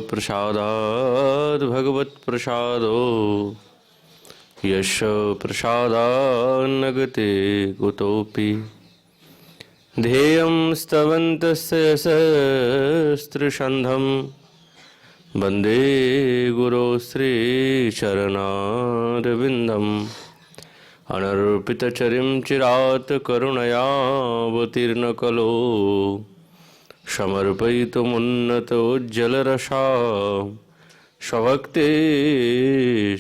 प्रसादाद् भगवत्प्रसादो यस्य प्रसादान्नगते कुतोऽपि ध्येयं स्तवन्तस्य सहस्रशन्धं वन्दे गुरो श्रीचरणारविन्दम् अनर्पितचरिं चिरात् करुणयावतीर्णकलो समर्पयितुमुन्नतोज्ज्वलरसा स्वभक्ते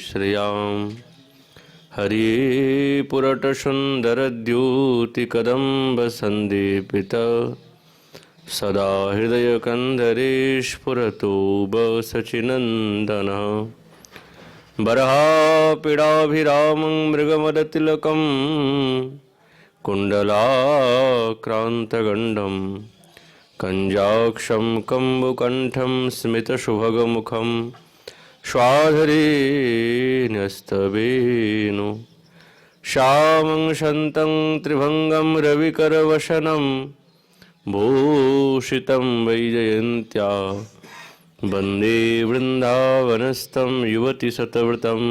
श्रियाम् हरि पुरटसुन्दरद्यूतिकदम्बसन्दीपित सदा हृदयकन्धरे स्फुरतु बसचिनन्दनः बर्हापीडाभिरामं मृगमदतिलकं कुण्डलाक्रान्तगण्डं कञ्जाक्षं कम्बुकण्ठं स्मितसुभगमुखं स्वाधरीन्यस्तवेणु श्यामं शन्तं त्रिभङ्गं रविकरवशनं भूषितं वैजयन्त्या वन्दे वृन्दावनस्थं युवतिशतव्रतं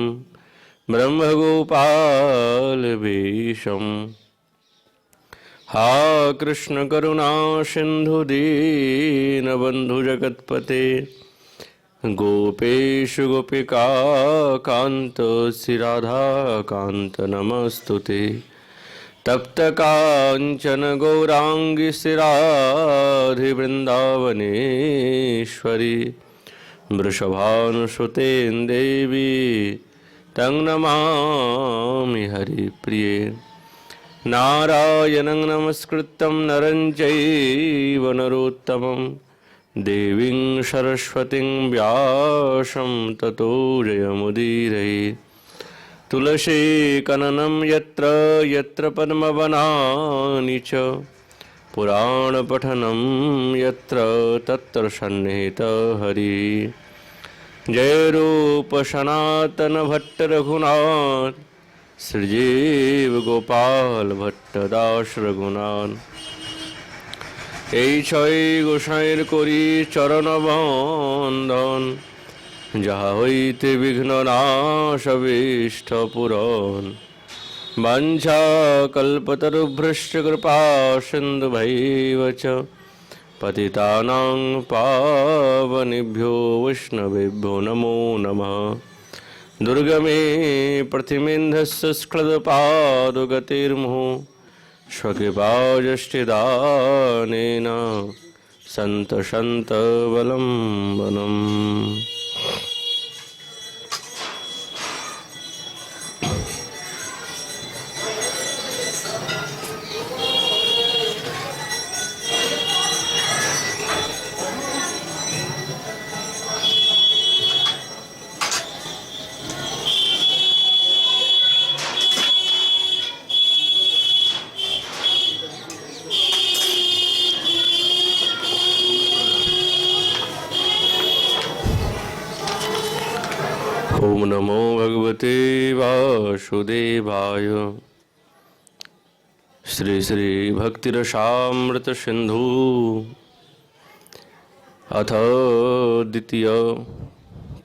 ब्रह्मगोपालवेशम् हा कृष्ण करुणा सिन्धु दीनबन्धु जगत्पते गोपेशु गोपिका कान्त श्रीराधाकान्त नमस्तुते तप्त काञ्चन गौरांगी श्रीराधे वृन्दावनेश्वरी वृषभानुसुते देवी तं नमामि हरिप्रिये नारायणं नमस्कृतं नरं चैव नरोत्तमं देवीं सरस्वतीं व्यासं ततो जयमुदीरये तुलसी कननं यत्र यत्र पद्मवनानि च पुराणपठनं यत्र तत्र सन्निहितः हरिः जय रूप सनातन भट्ट रघुनाथ श्रीजीव गोपाल भट्टदास रघुनाथ এই ছয় গোসাইয়ের করি চরণ বন্দন যাহা হইতে বিঘ্ন নাশবিষ্ঠ পুরন বাঞ্ছা কল্পতরুভ্রশ্চ কৃপা সিন্ধুভৈব চ পতিতানাং পাবনেভ্यो वैष्णवेभ्यो नमो नमः दुर्गमे प्रतिमेन्धस्य स्खलदपादगतिर्मुहुः स्वकृपाजष्टिदानेन सन्तशन्तवलम्बनम् ओम नमो भगवते वासुदेवाय श्री श्री भक्तिरसामृत सिंधु अथ द्वितीय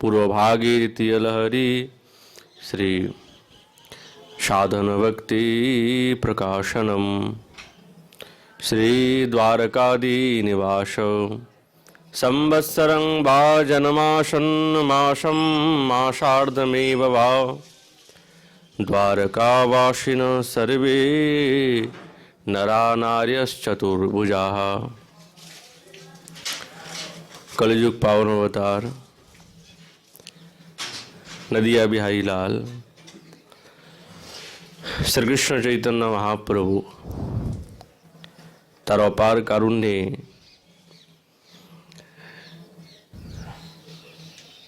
पूर्वभागे द्वितीय लहरी श्री साधन भक्ति प्रकाशनम श्री द्वारकादी निवास संवत्सरं वा जन्मासन्नमासं मासार्धमेव वा द्वारकावासिन सर्वे नरा नार्यश्चतुर्भुजाः। कलयुग पावन अवतार नदिया बिहारी लाल श्री कृष्ण चैतन्य महाप्रभु तार अपार कारुण्ये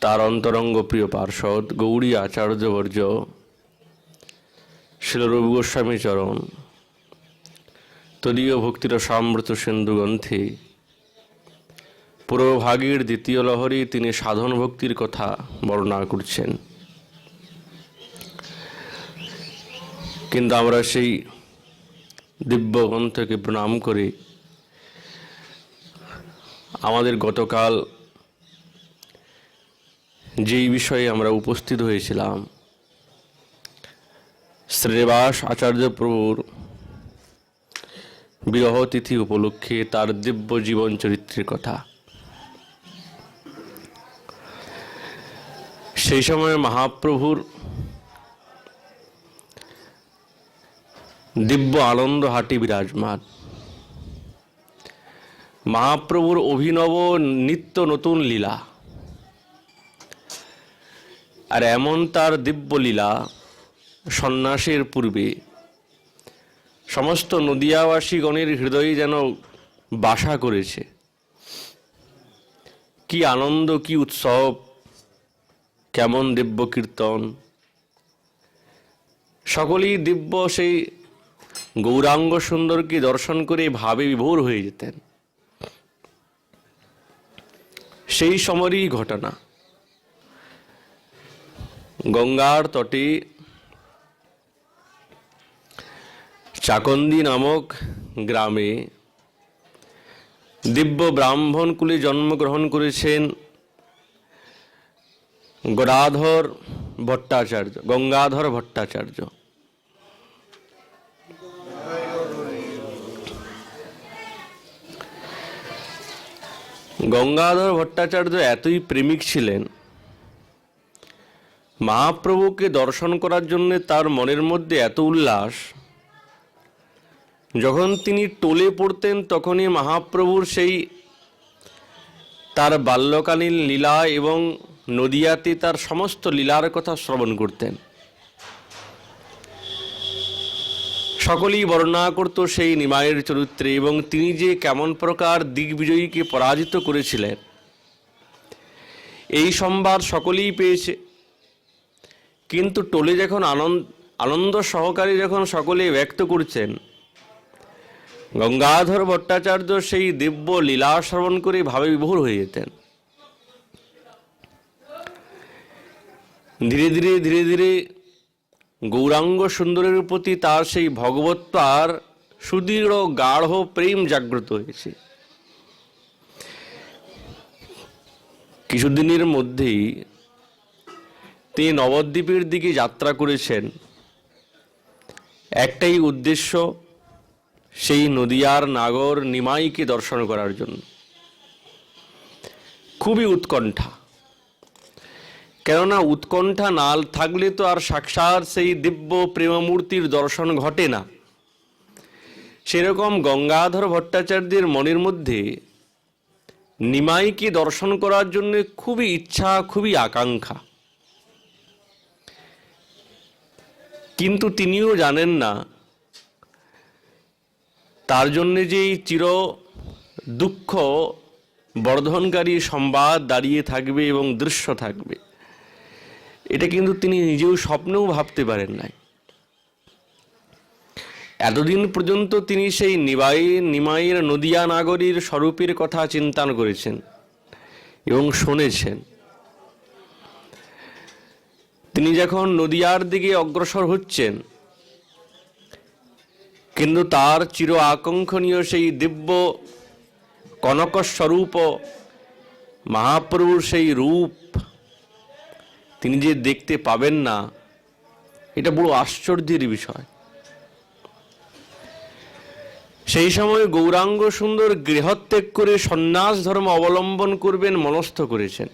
तार अंतरंग प्रिय पार्षद गौड़ी आचार्यवर्य श्रील रूप गोस्वामी चरण तदीय भक्तिर सामृत सिंधु ग्रंथे पूर्वभागेर द्वितीय लहरी तिनि साधन भक्तिर कथा बर्णना करছেন। किन्तु आमरा सेई दिव्य ग्रंथके प्रणाम करे आमादेर गतकाल যেই বিষয়ে আমরা উপস্থিত হয়েছিলাম, শ্রীনিবাস আচার্য প্রভুর বিরহ তিথি উপলক্ষে তার দিব্য জীবন চরিত্রের কথা। সেই সময় মহাপ্রভুর দিব্য আনন্দ হাটি বিরাজমান। মহাপ্রভুর অভিনব নিত্য নতুন লীলা, আর এমন তার দিব্য লীলা সন্ন্যাসের পূর্বে সমস্ত নদিয়াবাসীগণের হৃদয়ে যেন বাসা করেছে। কি আনন্দ, কি উৎসব, কেমন দিব্য কীর্তন! সকলেই দিব্য সেই গৌরাঙ্গ সুন্দরকে দর্শন করে ভাবে বিভোর হয়ে যেতেন। সেই সময়েরই ঘটনা, গঙ্গার তটে চাকন্দি নামক গ্রামে দিব্য ব্রাহ্মণ কুলে জন্মগ্রহণ করেছেন গঙ্গাধর ভট্টাচার্য। গঙ্গাধর ভট্টাচার্য এতই প্রেমিক ছিলেন, মহাপ্রভুকে দর্শন করার জন্য তার মনের মধ্যে এত উল্লাস, যখন তিনি টোলে পড়তেন তখনই মহাপ্রভুর সেই তার বাল্যকালীন লীলা এবং নদিয়াতে তার সমস্ত লীলার কথা শ্রবণ করতেন। সকলেই বর্ণনা করত সেই নিমাইয়ের চরিত্রে, এবং তিনি যে কেমন প্রকার দিগ্বিজয়ীকে পরাজিত করেছিলেন এই সংবাদ সকলেই পেয়েছে। কিন্তু টোলে যখন আনন্দ সহকারে যখন সকলে ব্যক্ত করছেন, গঙ্গাধর ভট্টাচার্য সেই দিব্য লীলা শ্রবণ করে ভাবে বিভোর হয়ে যেতেন। ধীরে ধীরে গৌরাঙ্গ সুন্দরের প্রতি তার সেই ভগবত্তার সুদৃঢ় গাঢ় প্রেম জাগ্রত হয়েছে। কিছুদিনের মধ্যেই তিনি নবদ্বীপের দিকে যাত্রা করেছেন। একটাই উদ্দেশ্য, সেই নদিয়ার নাগর নিমাইকে দর্শন করার জন্য। খুবই উৎকণ্ঠা, কেননা উৎকণ্ঠা না থাকলে তো আর সাক্ষাৎ সেই দিব্য প্রেমমূর্তির দর্শন ঘটে না। সেরকম গঙ্গাধর ভট্টাচার্যের মনের মধ্যে নিমাইকে দর্শন করার জন্য খুবই ইচ্ছা, খুবই আকাঙ্ক্ষা। কিন্তু তিনিও জানেন না তার জন্য যে চির দুঃখ বর্ধনকারী সংবাদ দাঁড়িয়ে থাকবে এবং দৃশ্য থাকবে, এটা কিন্তু তিনি নিজেও স্বপ্নেও ভাবতে পারেন নাই। এতদিন পর্যন্ত তিনি সেই নিমাইয়ের নদিয়া নাগরীর স্বরূপের কথা চিন্তা করেছেন এবং শুনেছেন। তিনি যখন নদিয়ার দিকে অগ্রসর হচ্ছেন, কিন্তু তার চির আকাঙ্ক্ষণীয় সেই দিব্য কনকস্বরূপ মহাপ্রভুর সেই রূপ তিনি যে দেখতে পাবেন না, এটা বড় আশ্চর্যের বিষয়। সেই সময় গৌরাঙ্গ সুন্দর গৃহত্যাগ করে সন্ন্যাস ধর্ম অবলম্বন করবেন মনস্থ করেছেন,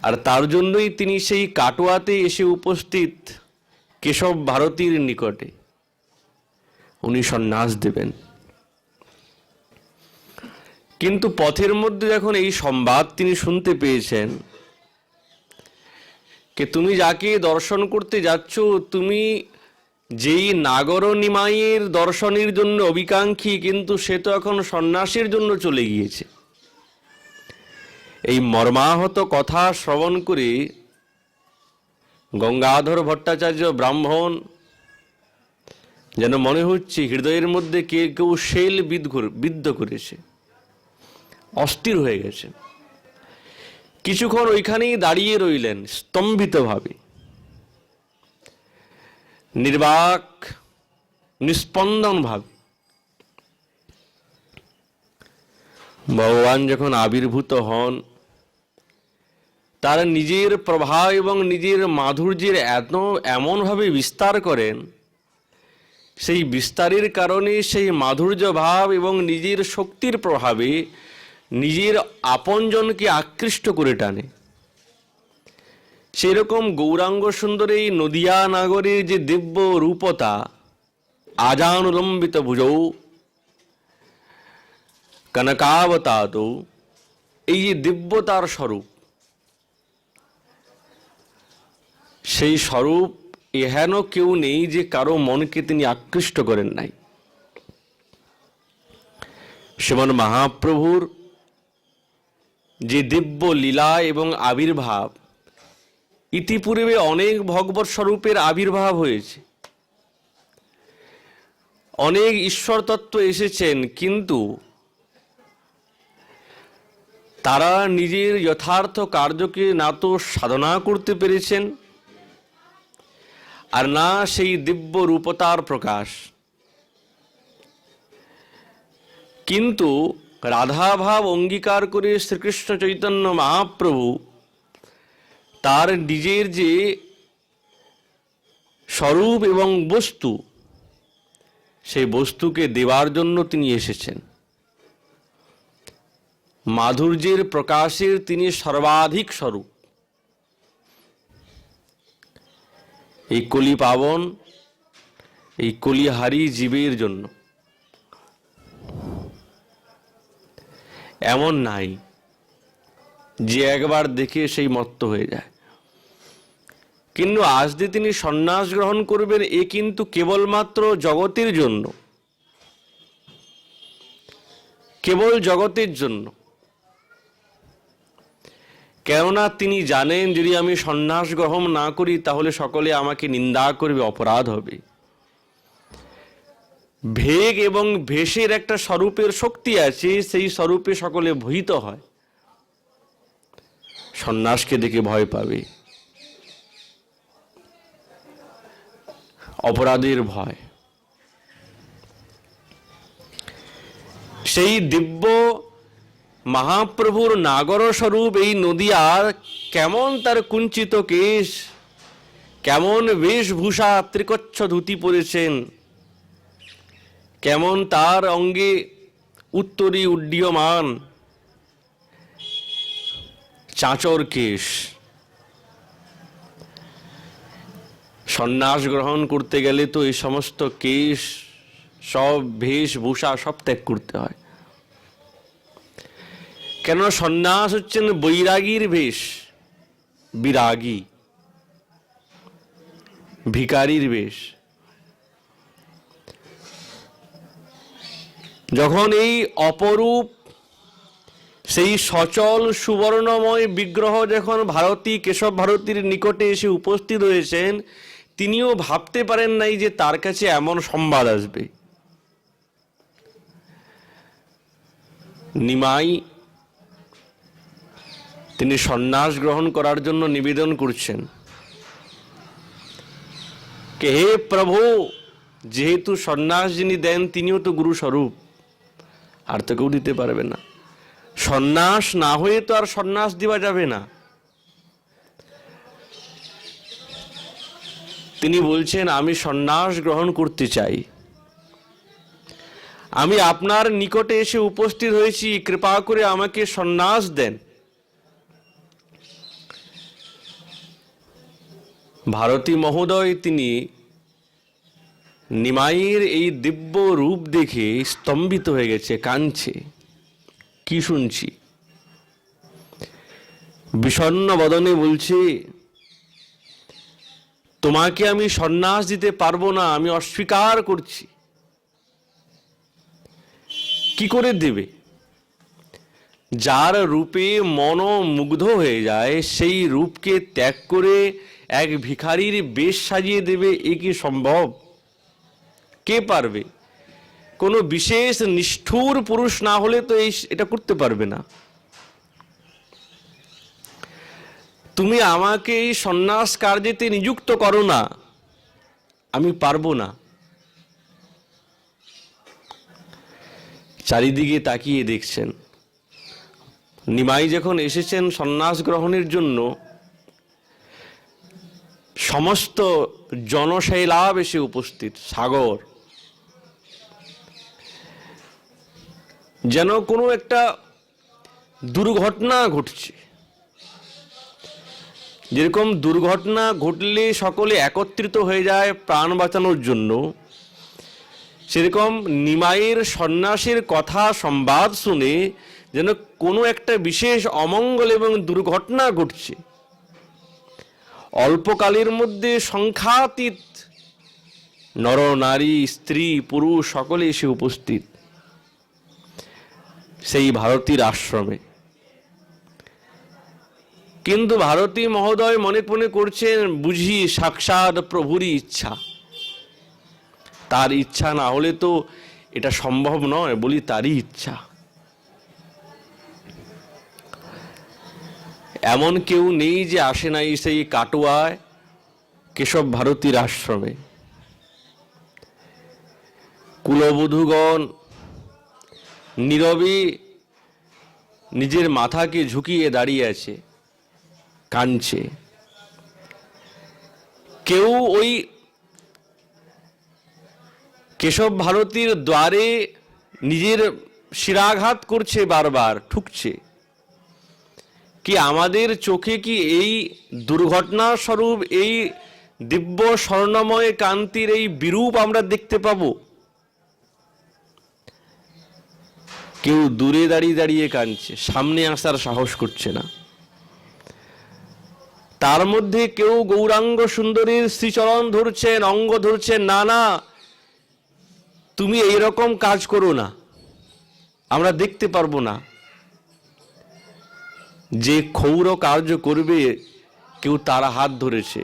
আর তার জন্যই তিনি সেই কাটোয়াতে এসে উপস্থিত কেশব ভারতীর নিকটে উনি সন্ন্যাস দেবেন। কিন্তু পথের মধ্যে যখন এই সংবাদ তিনি শুনতে পেয়েছেন যে তুমি যাকে দর্শন করতে যাচ্ছ, তুমি যেই নাগর নিমাইয়ের দর্শনের জন্য অভিকাঙ্ক্ষী, কিন্তু সে তো এখন সন্ন্যাসের জন্য চলে গিয়েছে। এই মর্মাহত কথা শ্রবণ করে গঙ্গাধর ভট্টাচার্য ব্রাহ্মণ যেন মনে হচ্ছে হৃদয়ের মধ্যে কেউ শেল বিদ্ধ করেছে, অস্থির হয়ে গেছে। কিছুক্ষণ ওইখানেই দাঁড়িয়ে রইলেন স্তম্ভিতভাবে, নির্বাক নিস্পন্দন ভাবে। ভগবান যখন আবির্ভূত হন, তার নিজের প্রভাব এবং নিজের মাধুর্যের এমনভাবে বিস্তার করেন, সেই বিস্তারের কারণে সেই মাধুর্য ভাব এবং নিজের শক্তির প্রভাবে নিজের আপনজনকে আকৃষ্ট করে টানে। সেরকম গৌরাঙ্গ সুন্দর এই নদিয়া নাগরের যে দিব্য রূপতা, আজানুলম্বিত ভুজৌ কনকাবতাত, এই যে দিব্যতার স্বরূপ, সেই স্বরূপ এহেন কেউ নেই যে কারো মনকে তিনি আকৃষ্ট করেন নাই। শ্রীমান মহাপ্রভুর যে দিব্য লীলা এবং আবির্ভাব, ইতিপূর্বে অনেক ভগবৎ স্বরূপের আবির্ভাব হয়েছে, অনেক ঈশ্বর তত্ত্ব এসেছেন, কিন্তু তারা নিজের যথার্থ কার্যকে না তো সাধনা করতে পেরেছেন, আর না সেই দিব্য রূপতার প্রকাশ। কিন্তু রাধাভাব অঙ্গীকার করে শ্রীকৃষ্ণ চৈতন্য মহাপ্রভু তার নিজের যে স্বরূপ এবং বস্তু, সেই বস্তুকে দেওয়ার জন্য তিনি এসেছেন। মাধুর্যের প্রকাশের তিনি সর্বাধিক স্বরূপ। এই কলি পাবন, এই কলিহারি জীবের জন্য এমন নাই যে একবার দেখে সেই মত্ত হয়ে যায়। কিন্তু আজ যে তিনি সন্ন্যাস গ্রহণ করবেন, এ কিন্তু কেবলমাত্র জগতের জন্য, কেবল জগতের জন্য। কেননা তিনি জানেন যদি আমি সন্ন্যাস গ্রহণ না করি তাহলে সকলে আমাকে নিন্দা করবে, অপরাধ হবে। ভেগ এবং ভেষের একটা স্বরূপের শক্তি আছে, সেই স্বরূপে সকলে ভীত হয়, সন্ন্যাসকে দেখে ভয় পাবে, অপরাধের ভয়। সেই দিব্য মহাপ্রভুর নাগর স্বরূপ এই নদিয়ার কেমন তার কুঞ্চিত কেশ, কেমন বেশভূষা, ত্রিকচ্ছ ধুতি পরেছেন, কেমন তার অঙ্গে উত্তরী উড্ডীয়মান চাঁচর কেশ। সন্ন্যাস গ্রহণ করতে গেলে তো এই সমস্ত কেশ, সব বেশভূষা সব ত্যাগ করতে হয়। কেন? সন্ন্যাস হচ্ছেন বৈরাগীর বেশ, বিরাগী, ভিখারির বেশ। যখন এই অপরূপ সেই সচল সুবর্ণময় বিগ্রহ যখন ভারতী, কেশব ভারতীর নিকটে এসে উপস্থিত হয়েছেন, তিনিও ভাবতে পারেন নাই যে তার কাছে এমন সংবাদ আসবে। নিমাই তিনি সন্ন্যাস গ্রহণ করার জন্য নিবেদন করছেন, কে হে প্রভু, যেহেতু সন্ন্যাস যিনি দেন তিনিও তো গুরু স্বরূপ, আর তো কেউ দিতে পারবে না। সন্ন্যাস না হয়ে তো আর সন্ন্যাস দেওয়া যাবে না। তিনি বলছেন, আমি সন্ন্যাস গ্রহণ করতে চাই, আমি আপনার নিকটে এসে উপস্থিত হয়েছি, কৃপা করে আমাকে সন্ন্যাস দেন। ভারতী মহোদয় তিনি নিমাইয়ের এই দিব্য রূপ দেখে স্তম্ভিত হয়ে গেছে, কাঁদছে। কি শুনছি? বিষণ্ণ বদনে বলছে, তোমাকে আমি সন্ন্যাস দিতে পারবো না, আমি অস্বীকার করছি। কি করে দেবে? যার রূপে মন মুগ্ধ হয়ে যায়, সেই রূপকে ত্যাগ করে এক ভিখারির বেশ সাজিয়ে দেবে, এ কি সম্ভব? কে পারবে? কোনো বিশেষ নিষ্ঠুর পুরুষ না হলে তো এটা করতে পারবে না। তুমি আমাকে এই সন্ন্যাস কার্যেতে নিযুক্ত করো না, আমি পারবো না। চারিদিকে তাকিয়ে দেখছেন, নিমাই যখন এসেছেন সন্ন্যাস গ্রহণের জন্য, সমস্ত জনশৈলাভ এসে উপস্থিত, সাগর, যেন কোনো একটা দুর্ঘটনা ঘটছে। যেরকম দুর্ঘটনা ঘটলে সকলে একত্রিত হয়ে যায় প্রাণ বাঁচানোর জন্য, সেরকম নিমাইয়ের সন্ন্যাসের কথা সংবাদ শুনে যেন কোনো একটা বিশেষ অমঙ্গল এবং দুর্ঘটনা ঘটছে। অল্পকালের মধ্যে সংখ্যাতীত নর নারী স্ত্রী পুরুষ সকলে এসে উপস্থিত সেই ভারতীর আশ্রমে। কিন্তু ভারতী মহোদয় মনে মনে করছেন, বুঝি সাক্ষাৎ প্রভুরই ইচ্ছা, তার ইচ্ছা না হলে তো এটা সম্ভব নয়, বলি তারই ইচ্ছা। এমন কেউ নেই যে আসে নাই সেই কাটোয়ায় কেশব ভারতীর আশ্রমে। কুলবধূগণ নীরবে নিজের মাথাকে ঝুঁকিয়ে দাঁড়িয়ে আছে, কাঁদছে। কেউ ওই কেশব ভারতীর দ্বারে নিজের শিরাঘাত করছে, বারবার ঠুকছে। কি আমাদের চোখে কি এই দুর্ঘটনা স্বরূপ এই দিব্য স্বর্ণময় কান্তির এই বিরূপ আমরা দেখতে পাবো? কেউ দূরে দাঁড়িয়ে দাঁড়িয়ে কাঁদছে, সামনে আসার সাহস করছে না। তার মধ্যে কেউ গৌরাঙ্গ সুন্দরীর শ্রীচরণ ধরছেন, অঙ্গ ধরছেন, না না তুমি এইরকম কাজ করো না, আমরা দেখতে পারবো না। যে ক্ষৌর কার্য করবে কেউ তার হাত ধরেছে,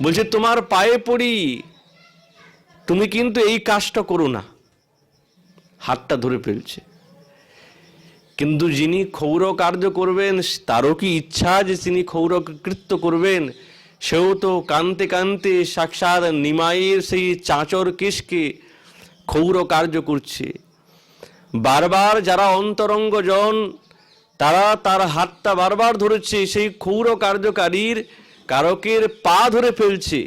বলছে তোমার পায়ে পড়ি, তুমি কিন্তু এই কাজটা করো না, হাতটা ধরে ফেলছে। কিন্তু যিনি ক্ষৌর কার্য করবেন তারও কি ইচ্ছা যে তিনি ক্ষৌর কৃত্য করবেন? সেও তো কানতে কানতে সাক্ষাৎ নিমাইয়ের সেই চাঁচর কেশকে ক্ষৌর কার্য করছে। বারবার যারা অন্তরঙ্গ জন তারা তার হাতটা বারবার ধরেছে, সেই ক্ষৌর কার্যকারীর কারকের পা ধরে ফেলছে।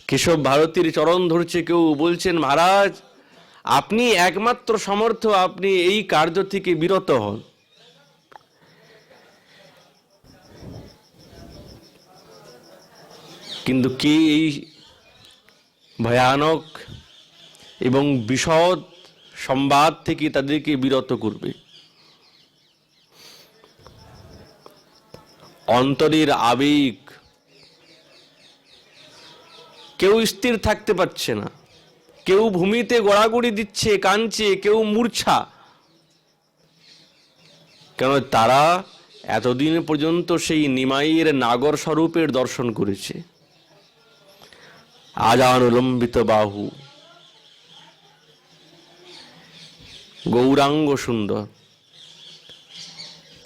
কেশব ভারতীর চরণ ধরছে, কেউ বলছেন মহারাজ আপনি একমাত্র সমর্থ, আপনি এই কার্য থেকে বিরত হন। কিন্তু কে এই ভয়ানক এবং বিশদ সংবাদ থেকে তাদেরকে বিরত করবে? অন্তরের আবেগ, কেউ স্থির থাকতে পারছে না, কেউ ভূমিতে গড়াগড়ি দিচ্ছে, কাঁদছে, কেউ মূর্ছা। কেন? তারা এতদিন পর্যন্ত সেই নিমাইয়ের নাগর স্বরূপের দর্শন করেছে। আজানুলম্বিত বাহু, গৌরাঙ্গ সুন্দর,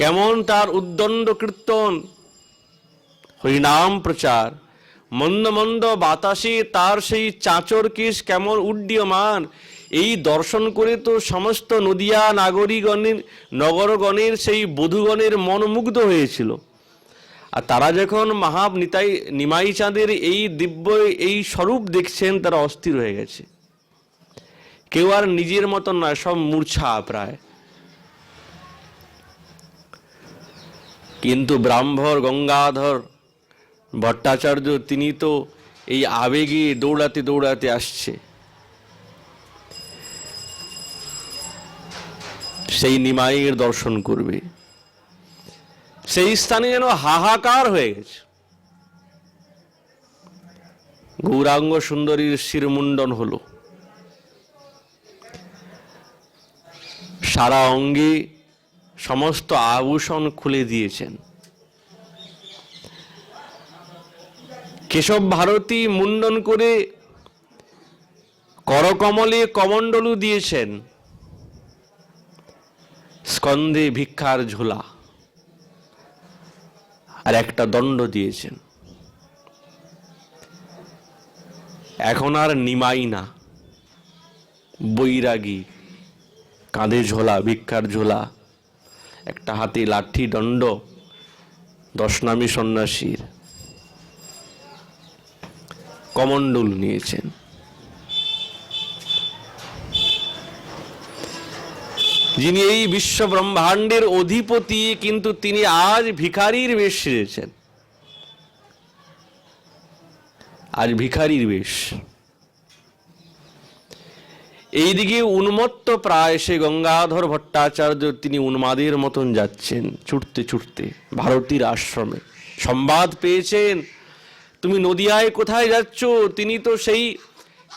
কেমন তার উদ্দণ্ড কীর্তন, হরিনাম প্রচার, মন্দ মন্দ বাতাসে তার সেই চাঁচর কেশ কেমন উড্ডীয়মান, এই দর্শন করে তো সমস্ত নদিয়া নাগরিকগণের নগরগণের সেই বধূগণের মন মুগ্ধ হয়েছিল। আর তারা যখন নিমাই চাঁদের এই দিব্য এই স্বরূপ দেখছেন, তারা অস্থির হয়ে গেছে। কেউ আর নিজের মতন নয়, সব মূর্ছা প্রায়। কিন্তু ব্রাহ্মণ গঙ্গাধর ভট্টাচার্য তিনি তো এই আবেগে দৌড়াতে দৌড়াতে আসছে, সেই নিমাইয়ের দর্শন করবে। সেই স্থানে যেন হাহাকার হয়ে গেছে। গৌরাঙ্গ সুন্দরীর শিরমুণ্ডন হলো, সারা অঙ্গে সমস্ত আভূষণ খুলে দিয়েছেন। কেশব ভারতী মুন্ডন করে করকমলে কমণ্ডলু দিয়েছেন, স্কন্ধে ভিক্ষার ঝোলা আর একটা দণ্ড দিয়েছেন। এখন আর নিমাই না, বৈরাগী, কাঁধে ঝোলা, ভিক্ষার ঝোলা, একটা হাতে লাঠি দণ্ড, 10 নামী সন্ন্যাসীর, কমণ্ডল নিয়েছেন। যিনি এই বিশ্ব ব্রহ্মাণ্ডের অধিপতি, কিন্তু তিনি আজ ভিখারির বেশ সেজেছেন, আজ ভিখারির বেশ। এইদিকে উন্মত্ত প্রায় সে গঙ্গাধর ভট্টাচার্য, তিনি উন্মাদের মতন যাচ্ছেন ছুটতে ছুটতে ভারতীর আশ্রমে। সংবাদ পেয়েছেন, তুমি নদিয়ায় কোথায় যাচ্ছ? তিনি তো সেই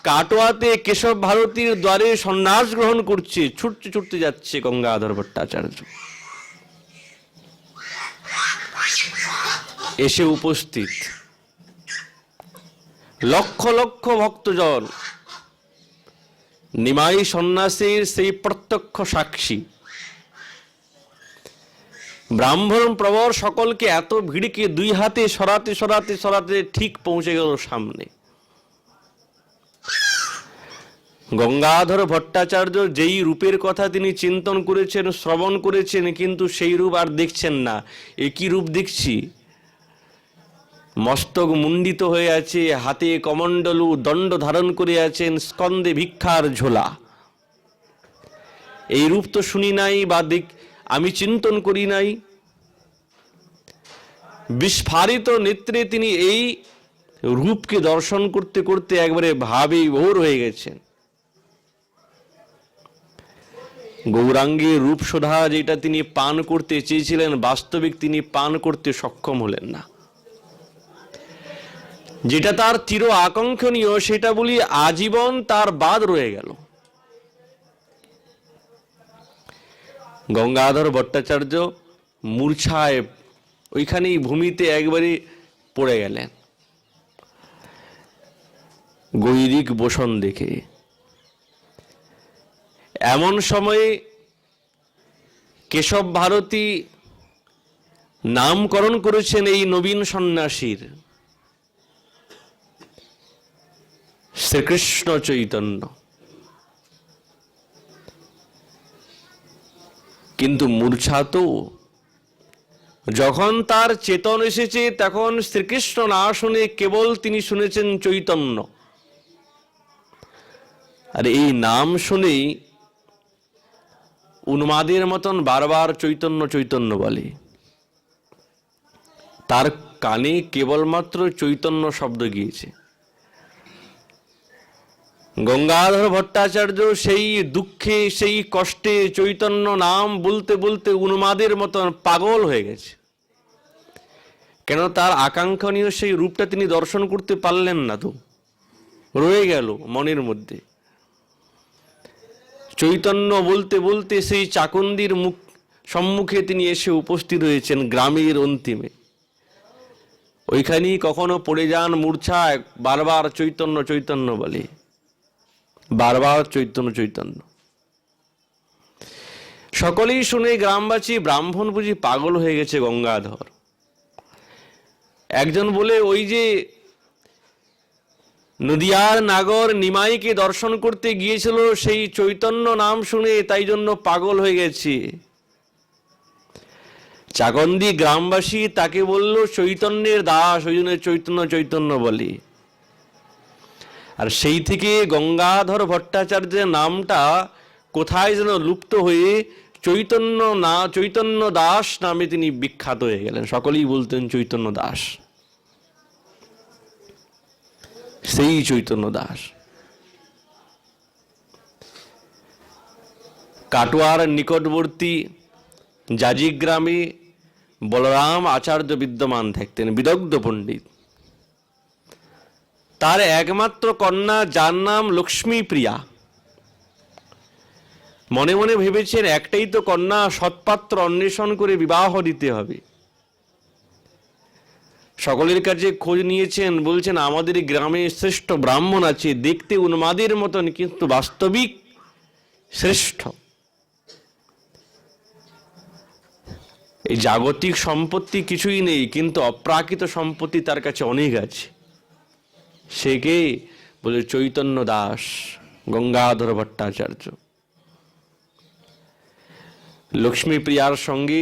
কাটোয়াতে কেশব ভারতীর দ্বারে সন্ন্যাস গ্রহণ করছে। ছুটতে ছুটতে যাচ্ছে গঙ্গাধর ভট্টাচার্য। এসে উপস্থিত লক্ষ লক্ষ ভক্তজন, নিমাই সন্ন্যাসীর সেই প্রত্যক্ষ সাক্ষী। ব্রাহ্মণ প্রবর সকলকে, এত ভিড়কে 2 হাতে সরাতে সরাতে সরাতে ঠিক পৌঁছে গেল সামনে। গঙ্গাধর ভট্টাচার্য যেই রূপের কথা তিনি চিন্তন করেছেন, শ্রবণ করেছেন, কিন্তু সেই রূপ আর দেখছেন না। একই রূপ দেখছি, মস্তক মুন্ডিত হয়ে আছে, হাতে কমণ্ডলু দণ্ড ধারণ করে আছেন, স্কন্দে ভিক্ষার ঝোলা। এই রূপ তো শুনি নাই বা আমি চিন্তন করি নাই। বিস্ফারিত নেত্রে তিনি এই রূপকে দর্শন করতে করতে একবারে ভাবে ভোর হয়ে গেছেন। গৌরাঙ্গের রূপসোধা যেটা তিনি পান করতে চেয়েছিলেন, বাস্তবিক তিনি পান করতে সক্ষম হলেন না। যেটা তার চির আকাঙ্ক্ষণীয়, সেটা বলি আজীবন তার বাদ রয়ে গেল। গঙ্গাধর ভট্টাচার্য মূর্ছায় ওইখানেই ভূমিতে একবারে পড়ে গেলেন গৈরিক বসন দেখে। এমন সময়ে কেশব ভারতী নামকরণ করেছেন এই নবীন সন্ন্যাসীর, শ্রীকৃষ্ণ চৈতন্য। কিন্তু মূর্ছা তো, যখন তার চেতন এসেছে তখন শ্রীকৃষ্ণ না শুনে কেবল তিনি শুনেছেন চৈতন্য। আর এই নাম শুনেই উন্মাদের মতন বারবার চৈতন্য চৈতন্য বলে। তার কানে কেবলমাত্র চৈতন্য শব্দ গিয়েছে। গঙ্গাধর ভট্টাচার্য সেই দুঃখে, সেই কষ্টে চৈতন্য নাম বলতে বলতে উন্মাদের মতন পাগল হয়ে গেছে। কেন? তার আকাঙ্ক্ষণীয় সেই রূপটা তিনি দর্শন করতে পারলেন না, তো রয়ে গেল মনের মধ্যে। চৈতন্য বলতে বলতে সেই চাকন্দির সম্মুখে তিনি এসে উপস্থিত হয়েছেন গ্রামের অন্তিমে। ওইখানেই কখনো পড়ে যান মূর্ছায়, বারবার চৈতন্য চৈতন্য বলে, বারবার চৈতন্য চৈতন্য। সকলেই শুনে গ্রামবাসী, ব্রাহ্মণ বুঝি পাগল হয়ে গেছে গঙ্গাধর। একজন বলে, ওই যে নদিয়ার নাগর নিমাইকে দর্শন করতে গিয়েছিল, সেই চৈতন্য নাম শুনে তাই জন্য পাগল হয়ে গেছে। চাকন্দি গ্রামবাসী তাকে বলল চৈতন্যের দাস, ওই জন্য চৈতন্য চৈতন্য বলে। আর সেই থেকে গঙ্গাধর ভট্টাচার্যের নামটা কোথায় যেন লুপ্ত হয়ে চৈতন্য দাস নামে তিনি বিখ্যাত হয়ে গেলেন। সকলেই বলতেন চৈতন্য দাস, সেই চৈতন্য দাস। কাটোয়ার নিকটবর্তী জাজি গ্রামে বলরাম আচার্য বিদ্যমান থাকতেন, বিদগ্ধ পণ্ডিত। তার একমাত্র কন্যা, যার নাম লক্ষ্মী প্রিয়া। মনে মনে ভেবেছেন একটাই তো কন্যা, সৎপাত্র অন্বেষণ করে বিবাহ দিতে হবে। সকলের কাছে খোঁজ নিয়েছেন, বলছেন আমাদের গ্রামে শ্রেষ্ঠ ব্রাহ্মণ আছে, দেখতে উন্মাদের মতন কিন্তু বাস্তবিক শ্রেষ্ঠ। এই জাগতিক সম্পত্তি কিছুই নেই, কিন্তু অপ্রাকৃত সম্পত্তি তার কাছে অনেক আছে। সে কে? বলে চৈতন্য দাস, গঙ্গাধর ভট্টাচার্য। লক্ষ্মীপ্রিয়ার সঙ্গে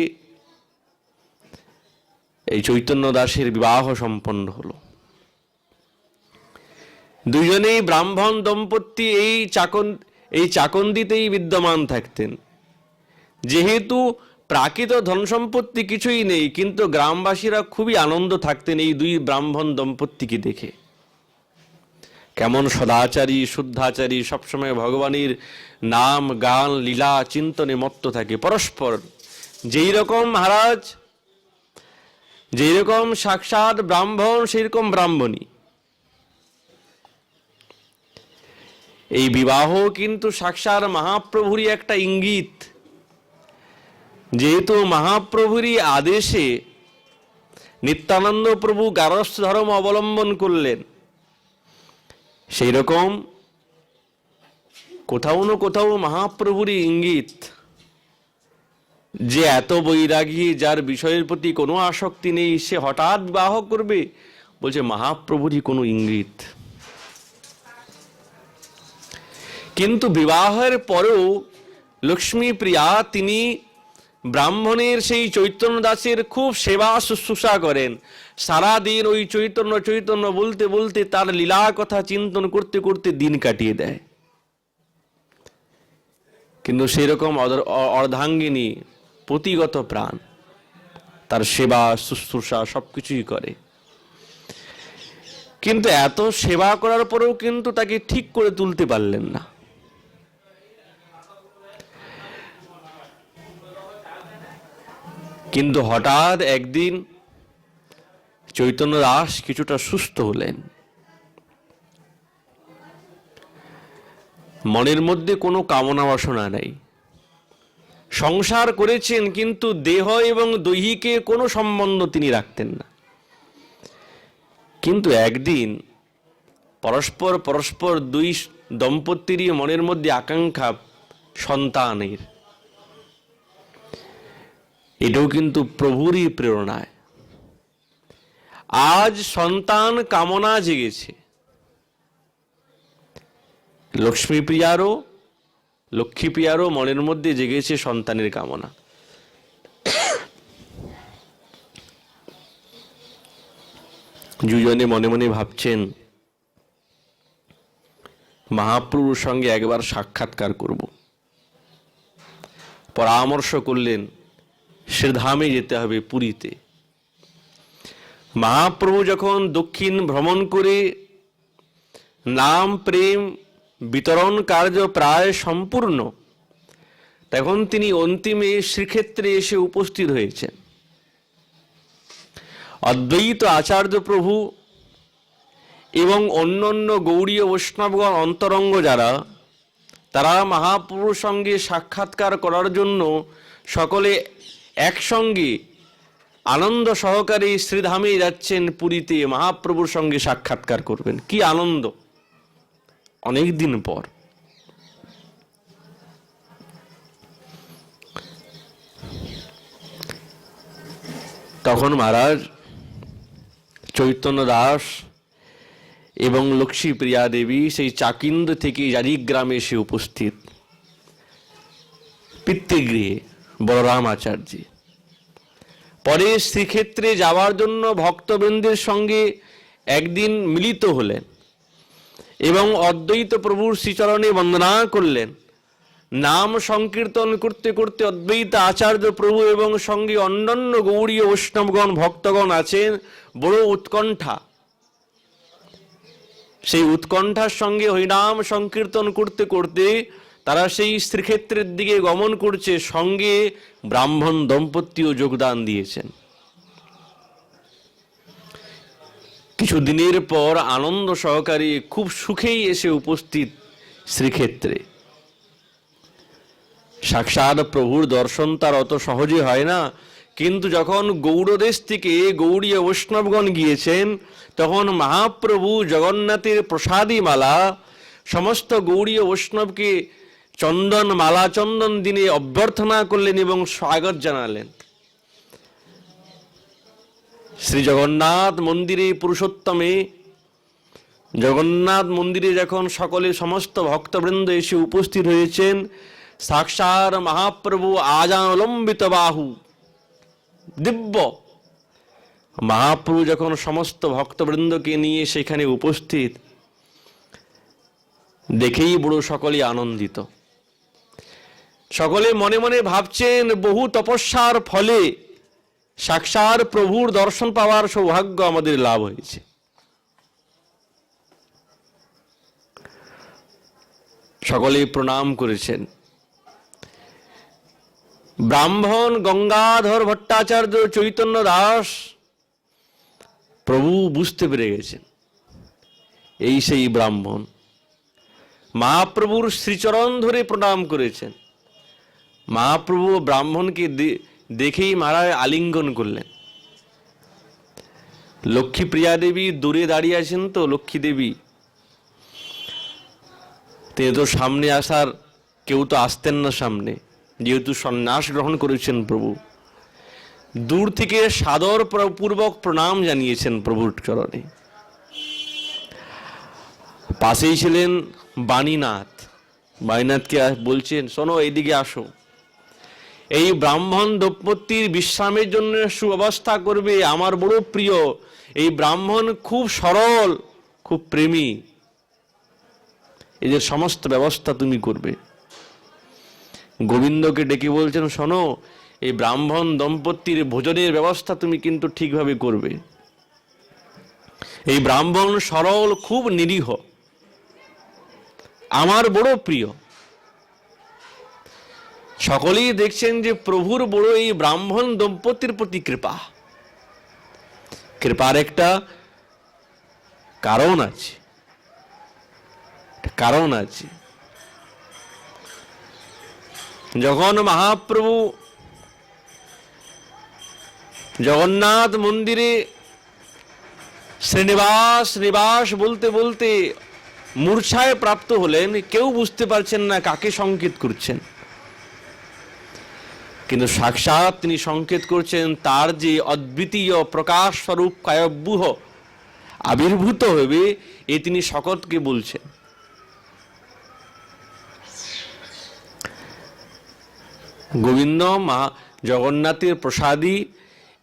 এই চৈতন্য দাসের বিবাহ সম্পন্ন হলো। দুজনেই ব্রাহ্মণ দম্পতি এই চাকন্দিতেই বিদ্যমান থাকতেন। যেহেতু প্রাকৃত ধন সম্পত্তি কিছুই নেই, কিন্তু গ্রামবাসীরা খুবই আনন্দ থাকতেন এই দুই ব্রাহ্মণ দম্পতিকে দেখে। কেমন সদাচারী শুদ্ধাচারী, সবসময় ভগবানের নাম গান লীলা চিন্তনে মত্ত থাকে পরস্পর। যেই রকম মহারাজ, যেই রকম সাক্ষাৎ ব্রাহ্মণ সেই রকম ব্রাহ্মণী। এই বিবাহ কিন্তু সাক্ষাৎ মহাপ্রভুরই একটা ইঙ্গিত। যেহেতু মহাপ্রভুরই আদেশে নিত্যানন্দ প্রভু গারস্থ ধর্ম অবলম্বন করলেন, সেই রকম কোথাও না কোথাও মহাপ্রভুরই ইঙ্গিত যে এত বৈরাগী, যার বিষয়ের প্রতি কোনো আসক্তি নেই, সে হঠাৎ বিবাহ করবে, বলছে মহাপ্রভুরই কোনো ইঙ্গিত। কিন্তু বিবাহের পরেও লক্ষ্মীপ্রিয়া তিনি ব্রাহ্মণের সেই চৈতন্য দাসের খুব সেবা শুশ্রূষা করেন। সারাদিন ওই চৈতন্য চৈতন্য বলতে বলতে তার লীলা কথা চিন্তন করতে করতে দিন কাটিয়ে দেয়। কিন্তু সেরকম অর্ধাঙ্গিনী পতিগত প্রাণ, তার সেবা শুশ্রূষা সবকিছুই করে। কিন্তু এত সেবা করার পরেও কিন্তু তাকে ঠিক করে তুলতে পারলেন না। কিন্তু হঠাৎ একদিন চৈতন্য দাস কিছুটা সুস্থ হলেন। মনের মধ্যে কোনো কামনা বাসনা নেই, সংসার করেছেন, কিন্তু দেহ এবং দৈহিকে কোনো সম্বন্ধ তিনি রাখতেন না। কিন্তু একদিন পরস্পর পরস্পর দুই দম্পতিরই মনের মধ্যে আকাঙ্ক্ষা সন্তানের। এটাও কিন্তু প্রভুরই প্রেরণায় আজ সন্তান কামনা জেগেছে। লক্ষ্মীপ্রিয়ারও মনের মধ্যে জেগেছে সন্তানের কামনা। দুজনে মনে মনে ভাবছেন মহাপ্রভুর সঙ্গে একবার সাক্ষাৎকার করব। পরামর্শ করলেন শ্রীধামে যেতে হবে, পুরীতে। মহাপ্রভু যখন দক্ষিণ ভ্রমণ করে নাম প্রেম বিতরণ কার্য প্রায় সম্পূর্ণ, তখন তিনি অন্তিমে শ্রীক্ষেত্রে এসে উপস্থিত হয়েছেন। অদ্বৈত আচার্য প্রভু এবং অন্যান্য গৌড়ীয় বৈষ্ণবগণ অন্তরঙ্গ যারা, তারা মহাপ্রভুর সঙ্গে সাক্ষাৎকার করার জন্য সকলে একসঙ্গে আনন্দ সহকারে শ্রীধামে যাচ্ছেন, পুরীতে মহাপ্রভুর সঙ্গে সাক্ষাৎকার করবেন। কি আনন্দ! অনেক দিন পর। তখন মহারাজ চৈতন্য দাস এবং লক্ষ্মীপ্রিয়া দেবী সেই চাকিন্দ থেকে জারিগ্রামে এসে উপস্থিত, পিতৃগৃহে বলরাম আচার্য। পরে শ্রীক্ষেত্রে যাওয়ার জন্য ভক্তবৃন্দের সঙ্গে একদিন মিলিত হলেন এবং অদ্বৈত প্রভুর শ্রীচরণে বন্দনা করলেন। নাম সংকীর্তন করতে করতে অদ্বৈত আচার্য প্রভু এবং সঙ্গে অন্যান্য গৌড়ীয় বৈষ্ণবগণ ভক্তগণ আছেন, বড় উৎকণ্ঠা। সেই উৎকণ্ঠার সঙ্গে হরিনাম সংকীর্তন করতে করতে তারা সেই শ্রীক্ষেত্রের দিকে গমন করছে। সঙ্গে ব্রাহ্মণ দম্পতিও যোগদান দিয়েছেন। কিছুদিনের পর আনন্দ সহকারে খুব সুখেই এসে উপস্থিত শ্রীক্ষেত্রে। সাক্ষাৎ প্রভুর দর্শন তার অত সহজে হয় না, কিন্তু যখন গৌড়দেশ থেকে গৌড়ীয় বৈষ্ণবগণ গিয়েছেন, তখন মহাপ্রভু জগন্নাথের প্রসাদী মালা সমস্ত গৌড়ীয় বৈষ্ণবকে চন্দন মালা চন্দন দিনে অভ্যর্থনা করলেন এবং স্বাগত জানালেন। শ্রী জগন্নাথ মন্দিরে পুরুষোত্তমে জগন্নাথ মন্দিরে যখন সকলে সমস্ত ভক্তবৃন্দ এসে উপস্থিত হয়েছেন, সাক্ষাৎ মহাপ্রভু আজানুলম্বিত বাহু, দিব্য মহাপ্রভু যখন সমস্ত ভক্তবৃন্দকে নিয়ে সেখানে উপস্থিত, দেখেই বড় সকলেই আনন্দিত। সকলে মনে মনে ভাবছেন বহু তপস্যার ফলে সাক্ষাৎ প্রভুর দর্শন পাওয়ার সৌভাগ্য আমাদের লাভ হয়েছে। সকলেই প্রণাম করেছেন। ব্রাহ্মণ গঙ্গাধর ভট্টাচার্য, চৈতন্য দাস প্রভু বুঝতে পেরে গেছেন এই সেই ব্রাহ্মণ। মহাপ্রভুর শ্রীচরণ ধরে প্রণাম করেছেন। মহাপ্রভু ব্রাহ্মণকে দেখেই মহারাজ আলিঙ্গন করলেন। লক্ষ্মী প্রিয়া দেবী দূরে দাঁড়িয়ে আছেন, তো লক্ষ্মী দেবী তিনি তো সামনে আসার, কেউ তো আসতেন না সামনে, যেহেতু সন্ন্যাস গ্রহণ করেছেন প্রভু। দূর থেকে সাদর পূর্বক প্রণাম জানিয়েছেন প্রভুর চরণে। পাশেই ছিলেন বাণীনাথ। বাণীনাথকে বলছেন, শোনো এইদিকে আসো, এই ব্রাহ্মণ দম্পতির বিশ্রামের জন্য সুব্যবস্থা করবে, আমার বড় প্রিয়। এই ব্রাহ্মণ খুব সরল, খুব প্রেমী, এদের সমস্ত ব্যবস্থা তুমি করবে। গোবিন্দকে ডেকে বলছেন, শোনো, এই ব্রাহ্মণ দম্পতির ভোজনের ব্যবস্থা তুমি কিন্তু ঠিকভাবে করবে। এই ব্রাহ্মণ সরল, খুব নিরীহ, আমার বড় প্রিয়। সকলেই দেখছেন যে প্রভুর বড় এই ব্রাহ্মণ দম্পতির প্রতি কৃপা। কৃপার একটা কারণ আছে, কারণ আছে। যখন মহাপ্রভু জগন্নাথ মন্দিরে শ্রীনিবাস নিবাস বলতে বলতে মূর্ছায় প্রাপ্ত হলেন, কেউ বুঝতে পারছেন না কাকে সংকেত করছেন, কিন্তু সাক্ষাৎ তিনি সংকেত করছেন তার যে অদ্বিতীয় প্রকাশ স্বরূপ কায়ব্যূহ আবির্ভূত হবে, এ তিনি সকলকে বলছেন। গোবিন্দ জগন্নাথের প্রসাদী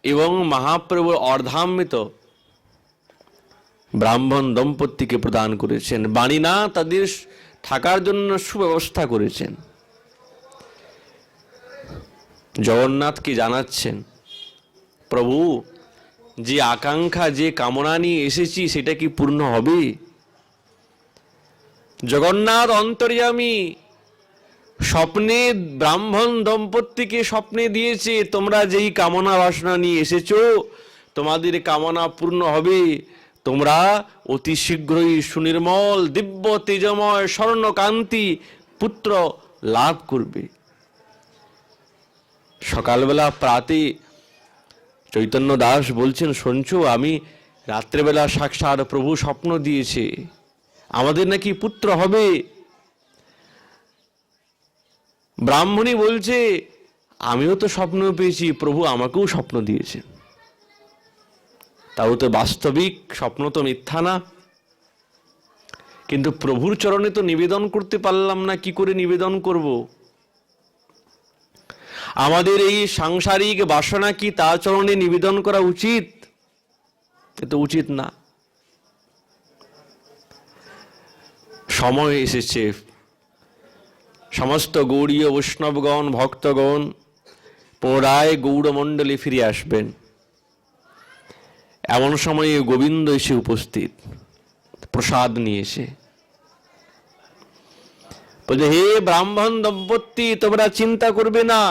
এবং মহাপ্রভুর অর্ধামৃত ব্রাহ্মণ দম্পতিকে প্রদান করেছেন। বাণীনা তাদের থাকার জন্য সুব্যবস্থা করেছেন। জগন্নাথকে জানাচ্ছেন, প্রভু, যে আকাঙ্ক্ষা, যে কামনা নিয়ে এসেছি সেটা কি পূর্ণ হবে? জগন্নাথ অন্তর্যামী স্বপ্নে ব্রাহ্মণ দম্পতিকে স্বপ্নে দিয়েছে, তোমরা যেই কামনা বাসনা নিয়ে এসেছো তোমাদের কামনা পূর্ণ হবে, তোমরা অতি শীঘ্রই সুনির্মল দিব্য তেজময় স্বর্ণকান্তি পুত্র লাভ করবে। সকালবেলা প্রাতে চৈতন্য দাস বলছেন, শুনছো, আমি রাত্রেবেলা সাক্ষাৎ প্রভু স্বপ্ন দিয়েছে আমাদের নাকি পুত্র হবে। ব্রাহ্মণী বলছে, আমিও তো স্বপ্ন পেয়েছি, প্রভু আমাকেও স্বপ্ন দিয়েছে। তাও তো বাস্তবিক, স্বপ্ন তো মিথ্যা না। কিন্তু প্রভুর চরণে তো নিবেদন করতে পারলাম না, কি করে নিবেদন করব? আমাদের এই সাংসারিক বাসনা কি তার চরণে নিবেদন করা উচিত? এ তো উচিত না। সময় এসেছে সমস্ত গৌড়ীয় বৈষ্ণবগণ ভক্তগণ পুনরায় গৌড়মণ্ডলে ফিরে আসবেন। এমন সময়ে গোবিন্দ এসে উপস্থিত, প্রসাদ নিয়ে এসে বলছে, হে ব্রাহ্মণ দম্পতি, তোমরা চিন্তা করবে না,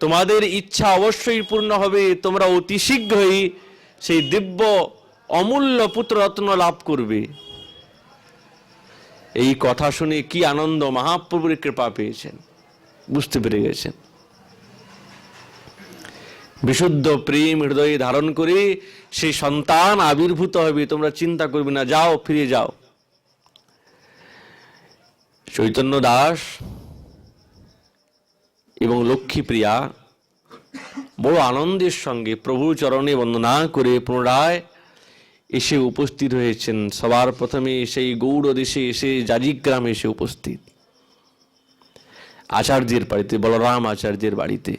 তোমাদের ইচ্ছা অবশ্যই পূর্ণ হবে, তোমরা অতি শীঘ্রই সেই দিব্য অমূল্য পুত্ররত্ন লাভ করবে। এই কথা শুনে কি আনন্দ, মহাপ্রভুর কৃপা পেয়েছেন, বুঝতে পেরে গেছেন। বিশুদ্ধ প্রেম হৃদয়ে ধারণ করে সেই সন্তান আবির্ভূত হবে, তোমরা চিন্তা করবে না, যাও, ফিরে যাও। চৈতন্য দাস এবং লক্ষ্মীপ্রিয়া বড় আনন্দের সঙ্গে প্রভুর চরণে বন্দনা করে পুনরায় এসে উপস্থিত হয়েছেন। সবার প্রথমে সেই গৌড় দেশে এসে জাজিগ্রামে এসে উপস্থিত। আচার্যের বাড়িতে, বলরাম আচার্যের বাড়িতে।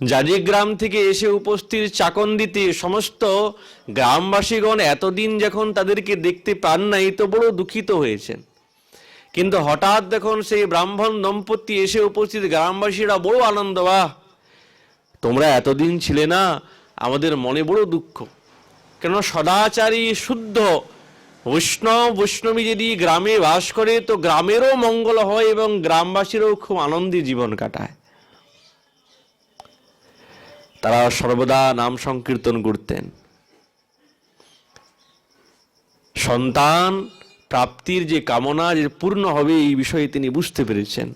জাজিগ্রাম থেকে এসে উপস্থিত চাকন্দিতে সমস্ত গ্রামবাসীগণ এতদিন যখন তাদেরকে দেখতে পান নাই তো বড় দুঃখিত হয়েছেন। কিন্তু হঠাৎ যখন সেই ব্রাহ্মণ দম্পতি এসে উপস্থিত, গ্রামবাসীরা বড় আনন্দ, বাহ, তোমরা এতদিন ছিলে না, আমাদের মনে বড় দুঃখ। কেন সদাচারী শুদ্ধ বৈষ্ণবী যদি গ্রামে বাস করে তো গ্রামেরও মঙ্গল হয় এবং গ্রামবাসীরাও খুব আনন্দে জীবন কাটায়। তারা সর্বদা নাম সংকীর্তন করতেন। সন্তান প্রাপ্তির যে কামনা যে পূর্ণ হবে এই বিষয়ে তিনি বুঝতে পেরেছেন।